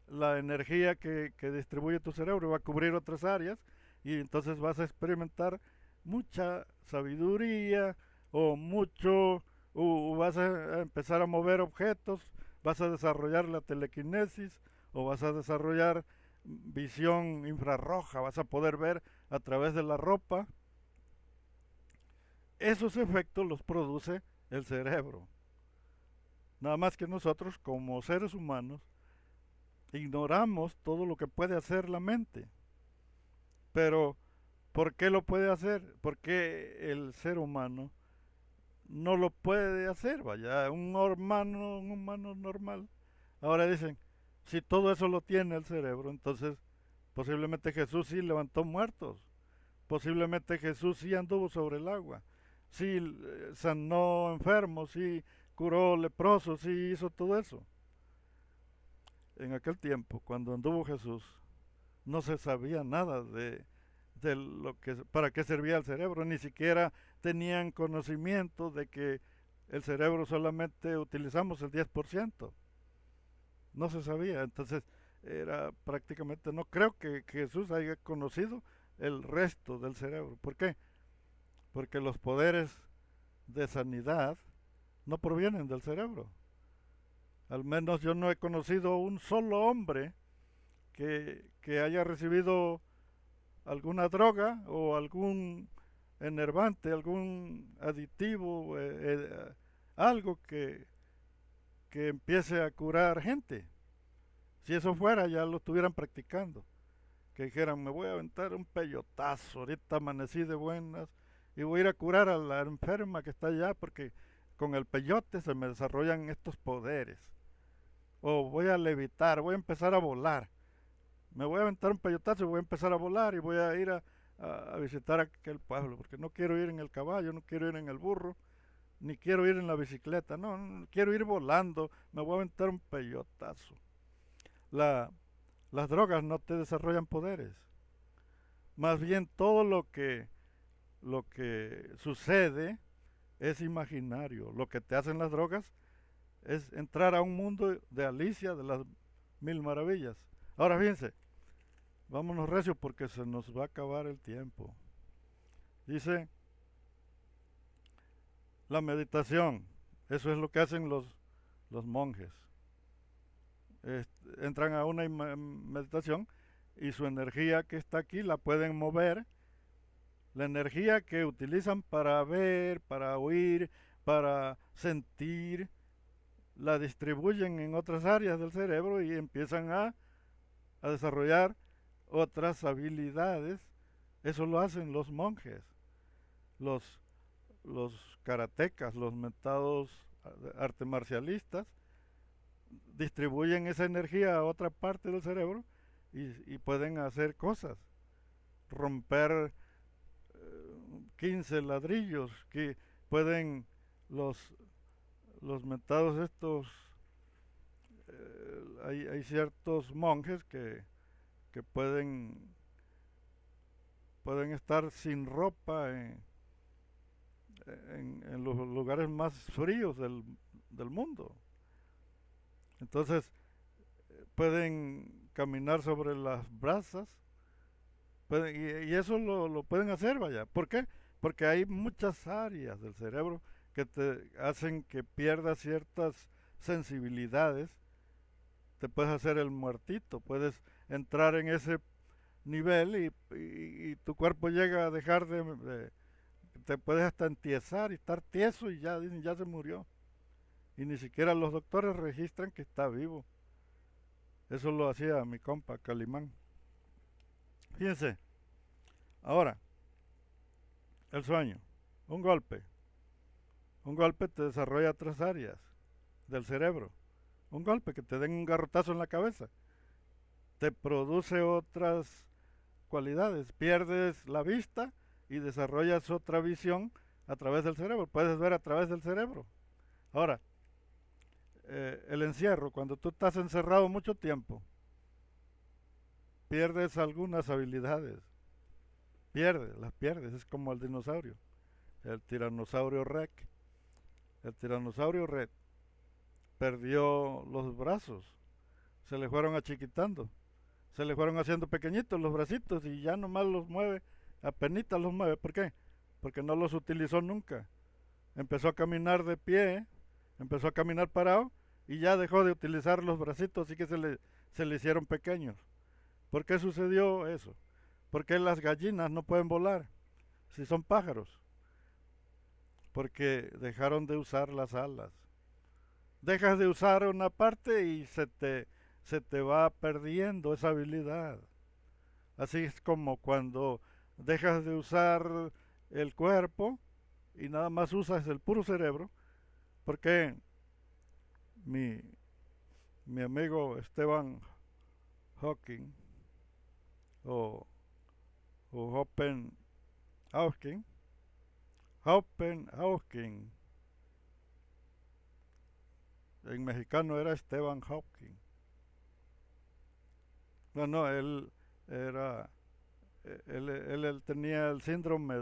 la energía que distribuye tu cerebro, va a cubrir otras áreas y entonces vas a experimentar mucha sabiduría o mucho, o vas a empezar a mover objetos, vas a desarrollar la telequinesis o vas a desarrollar visión infrarroja, vas a poder ver a través de la ropa. Esos efectos los produce el cerebro. Nada más que nosotros, como seres humanos, ignoramos todo lo que puede hacer la mente. Pero, ¿por qué lo puede hacer? ¿Por qué el ser humano no lo puede hacer? Vaya, un humano normal. Ahora dicen, si todo eso lo tiene el cerebro, entonces posiblemente Jesús sí levantó muertos. Posiblemente Jesús sí anduvo sobre el agua. Sí sanó enfermos, sí curó leprosos, sí hizo todo eso. En aquel tiempo, cuando anduvo Jesús, no se sabía nada de lo que, para qué servía el cerebro, ni siquiera tenían conocimiento de que el cerebro solamente utilizamos el 10%. No se sabía, entonces era prácticamente, no creo que Jesús haya conocido el resto del cerebro. ¿Por qué? Porque los poderes de sanidad no provienen del cerebro. Al menos yo no he conocido un solo hombre que haya recibido alguna droga o algún enervante, algún aditivo, algo que empiece a curar gente. Si eso fuera, ya lo estuvieran practicando. Que dijeran, me voy a aventar un peyotazo, ahorita amanecí de buenas y voy a ir a curar a la enferma que está allá porque con el peyote se me desarrollan estos poderes. O voy a levitar, voy a empezar a volar. Me voy a aventar un peyotazo y voy a empezar a volar y voy a ir a visitar aquel pueblo, porque no quiero ir en el caballo, no quiero ir en el burro, ni quiero ir en la bicicleta, no, no quiero ir volando, me voy a aventar un peyotazo. La, las drogas no te desarrollan poderes, más bien todo lo que sucede es imaginario. Lo que te hacen las drogas es entrar a un mundo de Alicia de las Mil Maravillas. Ahora fíjense, vámonos recio porque se nos va a acabar el tiempo. Dice, la meditación, eso es lo que hacen los monjes. Entran a una meditación y su energía que está aquí la pueden mover. La energía que utilizan para ver, para oír, para sentir, la distribuyen en otras áreas del cerebro y empiezan a desarrollar otras habilidades. Eso lo hacen los monjes, los, los karatecas, los mentados artes marcialistas, distribuyen esa energía a otra parte del cerebro y pueden hacer cosas, romper 15 ladrillos, que pueden los, los mentados estos, hay ciertos monjes que pueden estar sin ropa en los lugares más fríos del mundo. Entonces pueden caminar sobre las brasas y eso lo pueden hacer, vaya. ¿Por qué? Porque hay muchas áreas del cerebro que te hacen que pierdas ciertas sensibilidades. Te puedes hacer el muertito, puedes entrar en ese nivel y tu cuerpo llega a dejar te puedes hasta entiesar y estar tieso y ya dicen, ya se murió. Y ni siquiera los doctores registran que está vivo. Eso lo hacía mi compa Calimán. Fíjense, ahora, el sueño, un golpe. Un golpe te desarrolla otras áreas del cerebro. Un golpe que te den un garrotazo en la cabeza te produce otras cualidades. Pierdes la vista y desarrollas otra visión a través del cerebro. Puedes ver a través del cerebro. Ahora, el encierro, cuando tú estás encerrado mucho tiempo, pierdes algunas habilidades, las pierdes, es como el dinosaurio, el tiranosaurio rex. El tiranosaurio rex perdió los brazos, se le fueron achiquitando, se le fueron haciendo pequeñitos los bracitos y ya nomás los mueve, apenitas los mueve. ¿Por qué? Porque no los utilizó nunca. Empezó a caminar de pie, empezó a caminar parado y ya dejó de utilizar los bracitos, así que se le hicieron pequeños. ¿Por qué sucedió eso? ¿Por qué las gallinas no pueden volar si son pájaros? Porque dejaron de usar las alas. Dejas de usar una parte y se te va perdiendo esa habilidad. Así es como cuando dejas de usar el cuerpo y nada más usas el puro cerebro, porque mi, mi amigo Stephen Hawking o, o Hawking, Hawking, en mexicano era Stephen Hawking. No, él era, él tenía el síndrome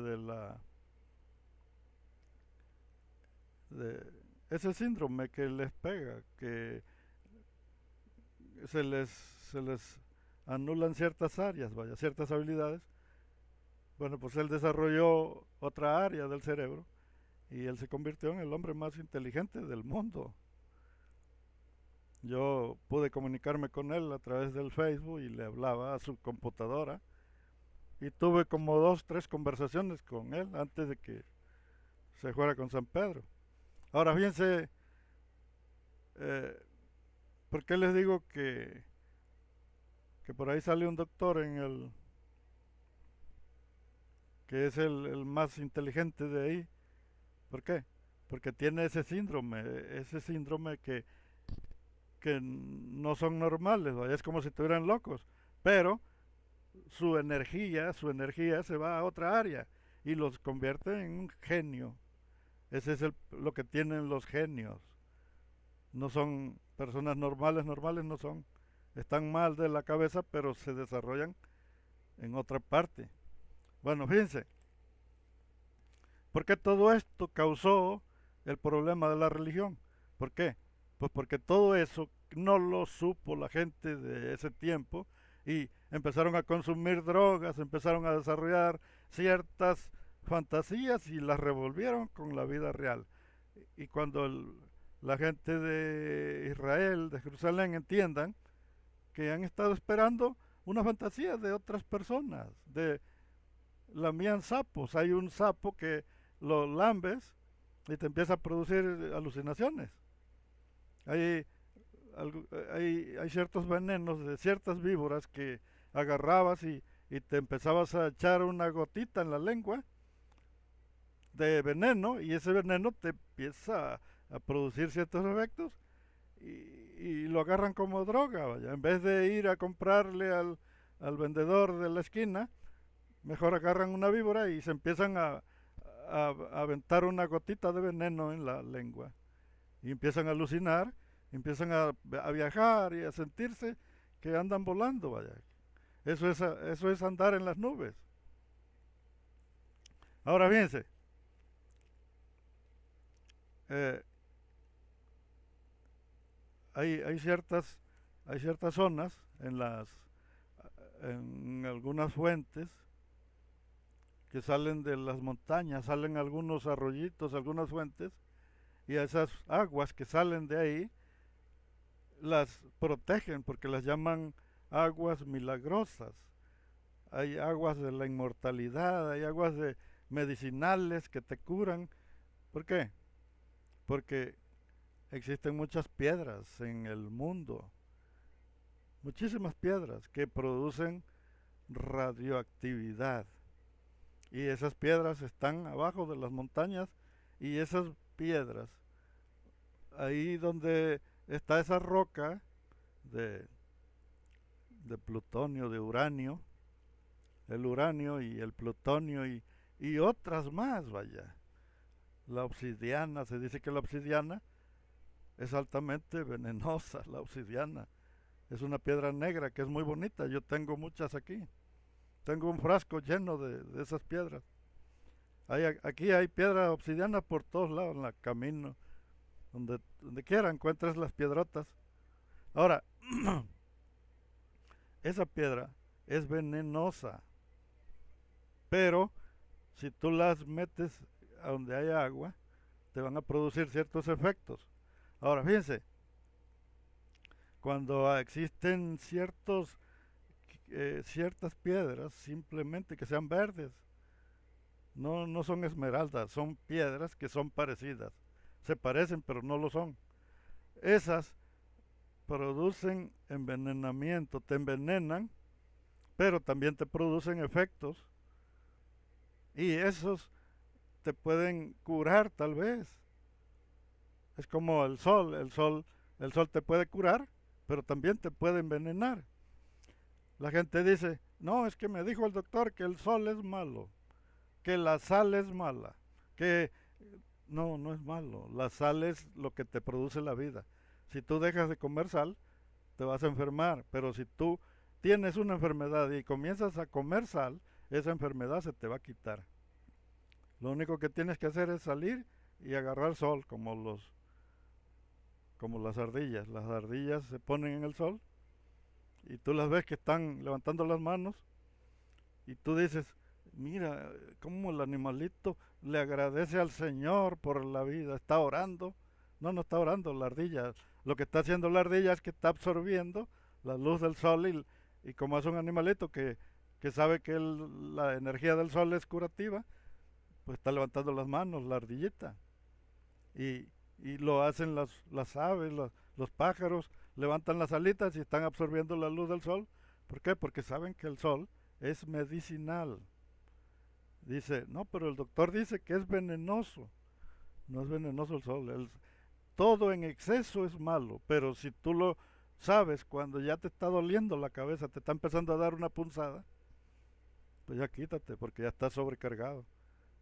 de ese síndrome que les pega, que se les anulan ciertas áreas, vaya, ciertas habilidades. Bueno, pues él desarrolló otra área del cerebro y él se convirtió en el hombre más inteligente del mundo. Yo pude comunicarme con él a través del Facebook y le hablaba a su computadora y tuve como dos, tres conversaciones con él antes de que se fuera con San Pedro. Ahora fíjense, eh, ¿por qué les digo que por ahí sale un doctor que es el más inteligente de ahí? ¿Por qué? Porque tiene ese síndrome que no son normales, ¿vale? Es como si estuvieran locos, pero su energía se va a otra área y los convierte en un genio. Ese es lo que tienen los genios. No son personas normales no son. Están mal de la cabeza, pero se desarrollan en otra parte. Bueno, fíjense, ¿por qué todo esto causó el problema de la religión? ¿Por qué? Pues porque todo eso no lo supo la gente de ese tiempo y empezaron a consumir drogas, empezaron a desarrollar ciertas fantasías y las revolvieron con la vida real. Y cuando la gente de Israel, de Jerusalén, entiendan que han estado esperando una fantasía de otras personas, lamían sapos. Hay un sapo que lo lambes y te empieza a producir alucinaciones. Hay, hay ciertos venenos de ciertas víboras que agarrabas y te empezabas a echar una gotita en la lengua de veneno y ese veneno te empieza a producir ciertos efectos y lo agarran como droga, vaya. En vez de ir a comprarle al vendedor de la esquina, mejor agarran una víbora y se empiezan a aventar una gotita de veneno en la lengua. Y empiezan a alucinar, empiezan a viajar y a sentirse que andan volando, vaya. Eso es andar en las nubes. Ahora fíjense, eh, hay ciertas zonas en algunas fuentes que salen de las montañas, salen algunos arroyitos, algunas fuentes, y a esas aguas que salen de ahí las protegen porque las llaman aguas milagrosas. Hay aguas de la inmortalidad, hay aguas medicinales que te curan. ¿Por qué? Porque existen muchas piedras en el mundo, muchísimas piedras que producen radioactividad. Y esas piedras están abajo de las montañas y esas piedras, ahí donde está esa roca de, de plutonio, de uranio, el uranio y el plutonio y otras más, vaya. La obsidiana, se dice que la obsidiana es altamente venenosa la obsidiana. Es una piedra negra que es muy bonita. Yo tengo muchas aquí. Tengo un frasco lleno de esas piedras. Aquí hay piedra obsidiana por todos lados, en el camino. Donde quiera encuentres las piedrotas. Ahora, esa piedra es venenosa. Pero si tú las metes a donde haya agua, te van a producir ciertos efectos. Ahora, fíjense, cuando existen ciertas piedras, simplemente que sean verdes, no son esmeraldas, son piedras que son parecidas. Se parecen, pero no lo son. Esas producen envenenamiento, te envenenan, pero también te producen efectos. Y esos te pueden curar tal vez. Es como el sol te puede curar, pero también te puede envenenar. La gente dice, no, es que me dijo el doctor que el sol es malo, que la sal es mala, que no es malo. La sal es lo que te produce la vida. Si tú dejas de comer sal, te vas a enfermar, pero si tú tienes una enfermedad y comienzas a comer sal, esa enfermedad se te va a quitar. Lo único que tienes que hacer es salir y agarrar sol, como las ardillas. Las ardillas se ponen en el sol y tú las ves que están levantando las manos y tú dices, mira cómo el animalito le agradece al Señor por la vida, está orando. No está orando la ardilla. Lo que está haciendo la ardilla es que está absorbiendo la luz del sol y como es un animalito que sabe que la energía del sol es curativa, pues está levantando las manos la ardillita. Y, y lo hacen las aves, los pájaros, levantan las alitas y están absorbiendo la luz del sol. ¿Por qué? Porque saben que el sol es medicinal. Dice, no, pero el doctor dice que es venenoso. No es venenoso el sol. Todo en exceso es malo, pero si tú lo sabes cuando ya te está doliendo la cabeza, te está empezando a dar una punzada, pues ya quítate porque ya está sobrecargado.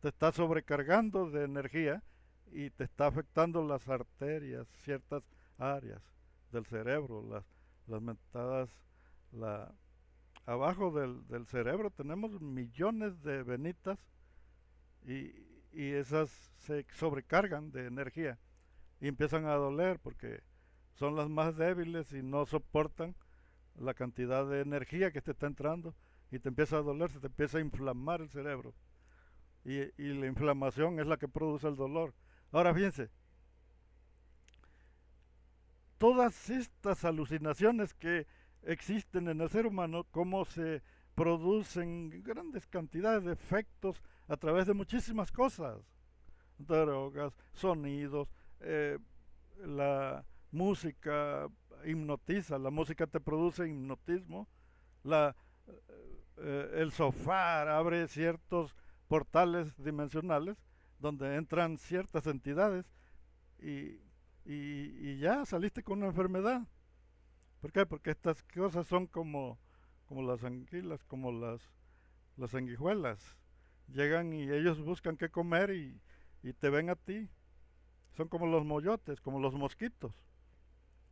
Te está sobrecargando de energía y te está afectando las arterias, ciertas áreas del cerebro, las mentadas, la, abajo del cerebro tenemos millones de venitas y, y esas se sobrecargan de energía y empiezan a doler porque son las más débiles y no soportan la cantidad de energía que te está entrando y te empieza a doler, se te empieza a inflamar el cerebro y la inflamación es la que produce el dolor. Ahora fíjense, todas estas alucinaciones que existen en el ser humano, cómo se producen grandes cantidades de efectos a través de muchísimas cosas, drogas, sonidos, la música hipnotiza, la música te produce hipnotismo, la, el sofá abre ciertos portales dimensionales donde entran ciertas entidades y, y ya saliste con una enfermedad. ¿Por qué? Porque estas cosas son como las anguilas, como las sanguijuelas. Llegan y ellos buscan qué comer y te ven a ti. Son como los moyotes, como los mosquitos.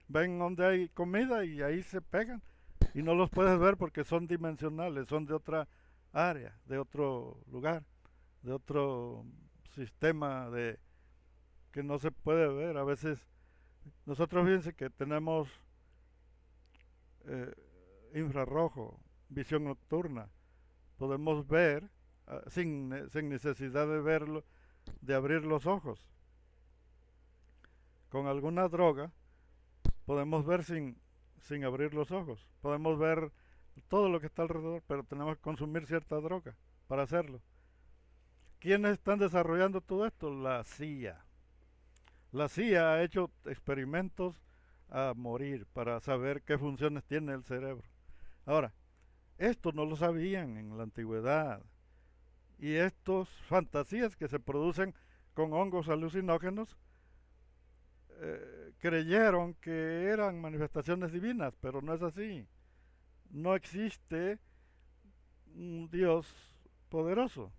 Ven donde hay comida y ahí se pegan. Y no los puedes ver porque son dimensionales, son de otra área, de otro lugar, de otro sistema que no se puede ver. A veces nosotros fíjense que tenemos eh, infrarrojo, visión nocturna. Podemos ver sin necesidad de verlo, de abrir los ojos. Con alguna droga podemos ver sin abrir los ojos. Podemos ver todo lo que está alrededor, pero tenemos que consumir cierta droga para hacerlo. ¿Quiénes están desarrollando todo esto? La CIA. La CIA ha hecho experimentos a morir para saber qué funciones tiene el cerebro. Ahora, esto no lo sabían en la antigüedad. Y estas fantasías que se producen con hongos alucinógenos creyeron que eran manifestaciones divinas, pero no es así. No existe un Dios poderoso.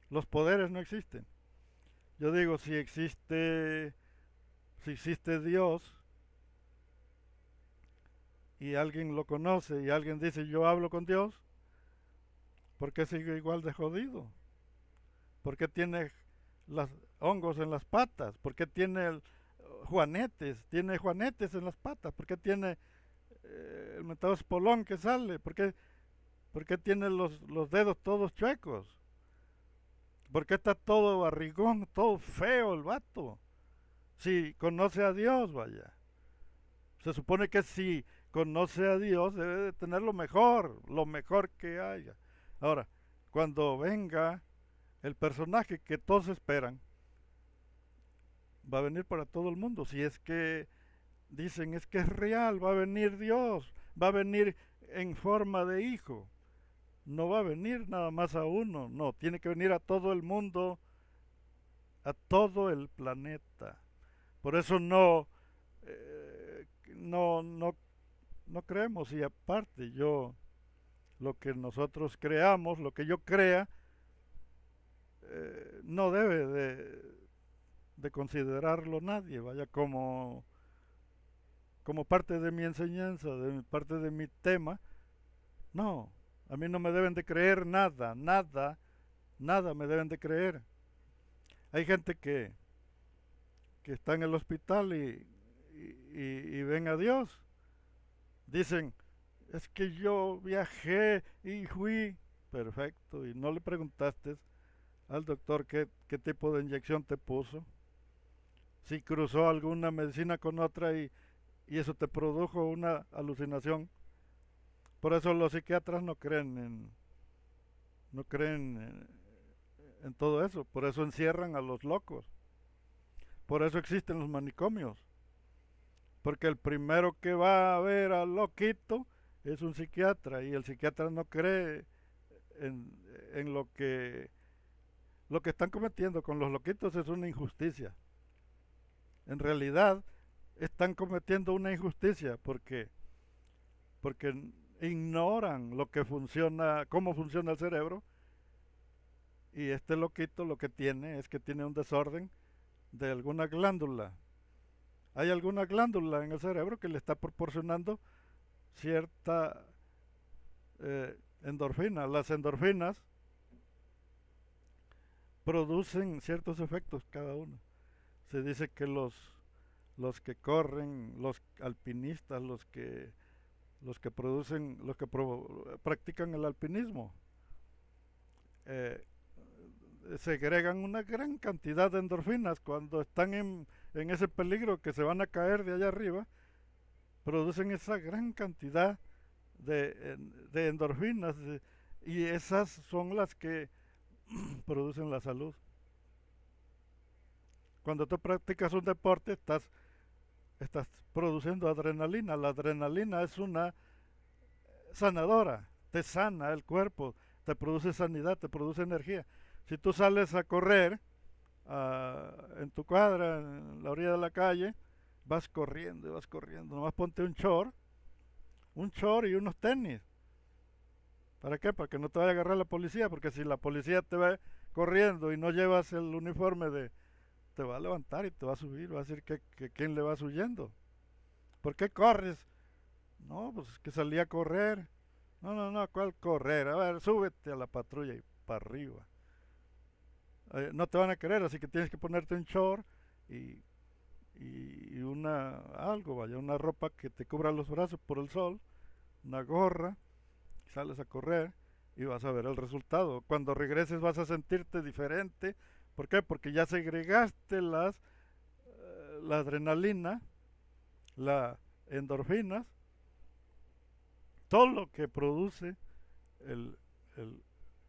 Los poderes no existen. Yo digo, si existe Si existe Dios y alguien lo conoce y alguien dice yo hablo con Dios, ¿por qué sigue igual de jodido? ¿Por qué tiene los hongos en las patas? ¿Por qué tiene juanetes? Tiene juanetes en las patas. ¿Por qué tiene el mentado espolón que sale? ¿Por qué tiene los dedos todos chuecos? ¿Por qué está todo barrigón, todo feo el vato? Si conoce a Dios, vaya. Se supone que si conoce a Dios debe de tener lo mejor que haya. Ahora, cuando venga el personaje que todos esperan, va a venir para todo el mundo. Si es que dicen es que es real, va a venir Dios, va a venir en forma de hijo. No va a venir nada más a uno, no, tiene que venir a todo el mundo, a todo el planeta. Por eso no creemos. Y aparte lo que nosotros creamos, lo que yo crea, no debe de considerarlo nadie, vaya, como parte de mi enseñanza, parte de mi tema. No, a mí no me deben de creer nada, nada me deben de creer. Hay gente que está en el hospital y ven a Dios. Dicen, es que yo viajé y fui. Perfecto, y no le preguntaste al doctor qué tipo de inyección te puso, si cruzó alguna medicina con otra y eso te produjo una alucinación. Por eso los psiquiatras no creen en todo eso, por eso encierran a los locos, por eso existen los manicomios, porque el primero que va a ver al loquito es un psiquiatra y el psiquiatra no cree en, en lo que están cometiendo con los loquitos es una injusticia. En realidad están cometiendo una injusticia porque ignoran lo que funciona, cómo funciona el cerebro, y este loquito lo que tiene es que tiene un desorden de alguna glándula. Hay alguna glándula en el cerebro que le está proporcionando cierta endorfina. Las endorfinas producen ciertos efectos cada uno. Se dice que los que corren, los alpinistas, los que practican el alpinismo, eh, segregan una gran cantidad de endorfinas cuando están en ese peligro que se van a caer de allá arriba, producen esa gran cantidad de endorfinas y esas son las que producen la salud. Cuando tú practicas un deporte estás produciendo adrenalina. La adrenalina es una sanadora, te sana el cuerpo, te produce sanidad, te produce energía. Si tú sales a correr en tu cuadra, en la orilla de la calle, vas corriendo y vas corriendo. Nomás ponte un short y unos tenis. ¿Para qué? Para que no te vaya a agarrar la policía, porque si la policía te va corriendo y no llevas el uniforme te va a levantar y te va a subir, va a decir que quién le vas huyendo. ¿Por qué corres? No, pues es que salí a correr. No, ¿cuál correr? A ver, súbete a la patrulla y para arriba. No te van a querer, así que tienes que ponerte un short y, y algo, vaya, una ropa que te cubra los brazos por el sol, una gorra, y sales a correr y vas a ver el resultado. Cuando regreses vas a sentirte diferente. ¿Por qué? Porque ya segregaste la adrenalina, la endorfinas, todo lo que produce el,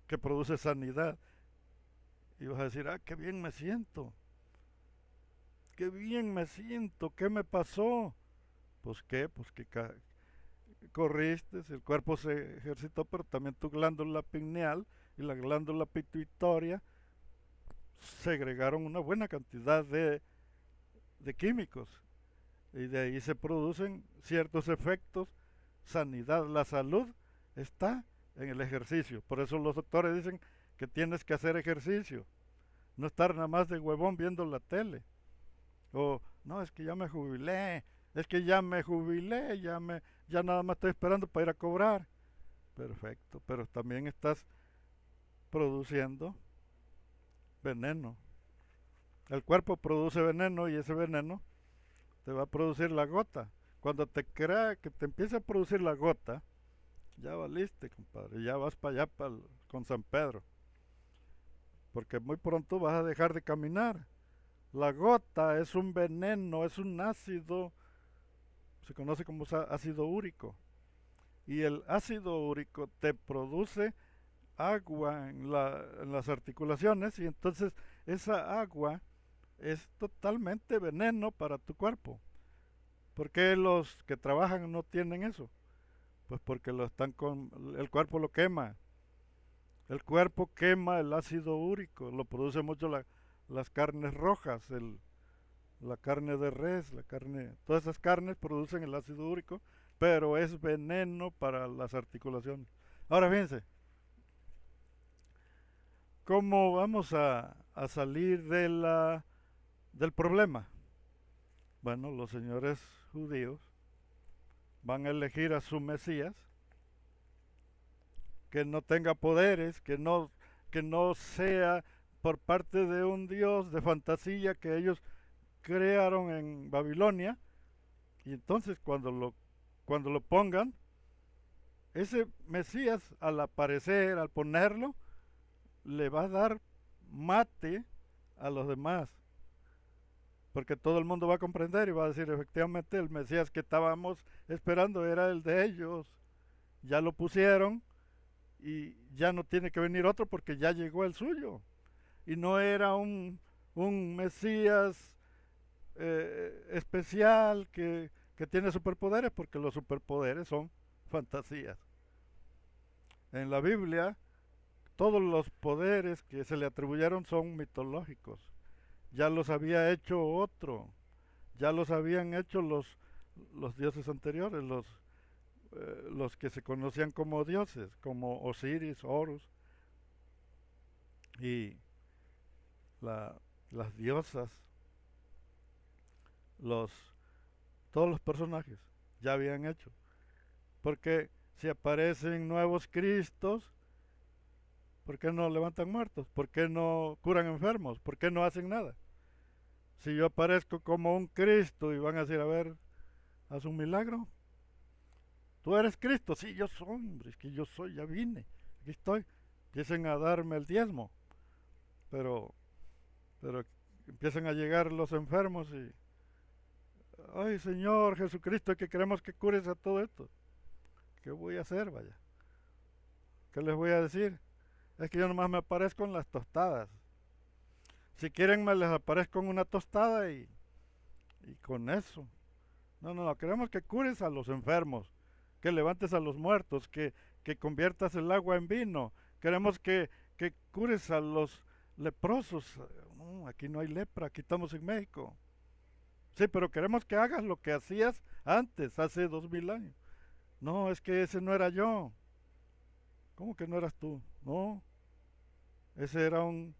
que produce sanidad. Y vas a decir, qué bien me siento, qué bien me siento, ¿qué me pasó? Pues qué, pues que corriste, el cuerpo se ejercitó, pero también tu glándula pineal y la glándula pituitaria segregaron una buena cantidad de químicos y de ahí se producen ciertos efectos, sanidad. La salud está en el ejercicio, por eso los doctores dicen que tienes que hacer ejercicio, no estar nada más de huevón viendo la tele, o No, es que ya me jubilé, es que ya me jubilé, ya nada más estoy esperando para ir a cobrar. Perfecto, pero también estás produciendo veneno. El cuerpo produce veneno y ese veneno te va a producir la gota. Cuando te crea que te empiece a producir la gota, ya valiste, compadre, ya vas para allá con San Pedro, porque muy pronto vas a dejar de caminar. La gota es un veneno, es un ácido, se conoce como ácido úrico, y el ácido úrico te produce agua en las articulaciones y entonces esa agua es totalmente veneno para tu cuerpo. ¿Por qué los que trabajan no tienen eso? Pues porque el cuerpo lo quema. El cuerpo quema el ácido úrico, lo produce mucho las carnes rojas, la carne de res, todas esas carnes producen el ácido úrico, pero es veneno para las articulaciones. Ahora fíjense, ¿cómo vamos a salir del problema? Bueno, los señores judíos van a elegir a su Mesías, que no tenga poderes, que no sea por parte de un dios de fantasía que ellos crearon en Babilonia. Y entonces cuando lo pongan, ese Mesías al aparecer, al ponerlo, le va a dar mate a los demás. Porque todo el mundo va a comprender y va a decir, efectivamente, el Mesías que estábamos esperando era el de ellos. Ya lo pusieron y ya no tiene que venir otro porque ya llegó el suyo. Y no era un Mesías especial que tiene superpoderes, porque los superpoderes son fantasías. En la Biblia, todos los poderes que se le atribuyeron son mitológicos. Ya los había hecho otro, ya los habían hecho los dioses anteriores, los que se conocían como dioses, como Osiris, Horus y la, las diosas, los, todos los personajes ya habían hecho. Porque si aparecen nuevos Cristos, ¿por qué no levantan muertos? ¿Por qué no curan enfermos? ¿Por qué no hacen nada? Si yo aparezco como un Cristo y van a decir, a ver, haz un milagro. ¿Tú eres Cristo? Sí, yo soy, hombre, es que yo soy, ya vine, aquí estoy. Empiecen a darme el diezmo, pero, pero empiezan a llegar los enfermos y, ay Señor Jesucristo, que queremos que cures a todo esto. ¿Qué voy a hacer, vaya? ¿Qué les voy a decir? Es que yo nomás me aparezco en las tostadas. Si quieren me les aparezco en una tostada y con eso. No, no, no, queremos que cures a los enfermos, que levantes a los muertos, que conviertas el agua en vino. Queremos que cures a los leprosos. No, aquí no hay lepra, aquí estamos en México. Sí, pero queremos que hagas lo que hacías antes, hace 2000 años. No, es que ese no era yo. ¿Cómo que no eras tú? No, ese era un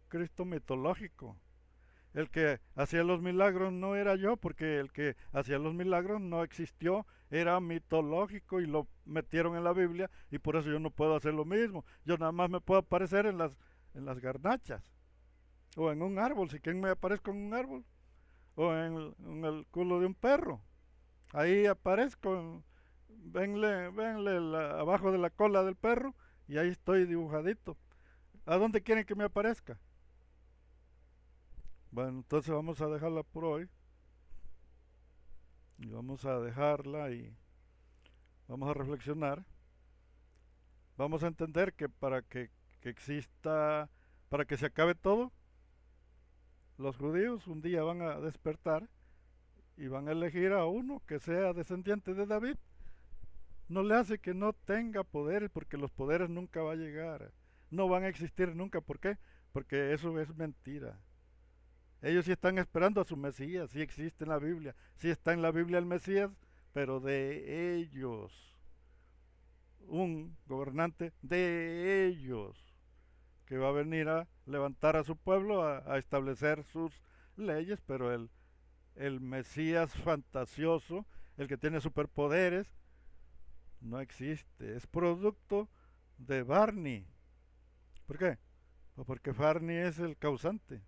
Cristo mitológico. El que hacía los milagros no era yo, porque el que hacía los milagros no existió, era mitológico y lo metieron en la Biblia y por eso yo no puedo hacer lo mismo. Yo nada más me puedo aparecer en las garnachas o en un árbol, si quieren me aparezco en un árbol o en el culo de un perro. Ahí aparezco, venle abajo de la cola del perro y ahí estoy dibujadito. ¿A dónde quieren que me aparezca? Bueno, entonces vamos a dejarla por hoy. Y vamos a dejarla y vamos a reflexionar. Vamos a entender que que exista, para que se acabe todo, los judíos un día van a despertar y van a elegir a uno que sea descendiente de David. No le hace que no tenga poderes, porque los poderes nunca van a llegar. No van a existir nunca. ¿Por qué? Porque eso es mentira. Ellos sí están esperando a su Mesías, sí existe en la Biblia, sí está en la Biblia el Mesías, pero de ellos, un gobernante de ellos, que va a venir a levantar a su pueblo, a establecer sus leyes, pero el Mesías fantasioso, el que tiene superpoderes, no existe. Es producto de Barney. ¿Por qué? Pues porque Barney es el causante.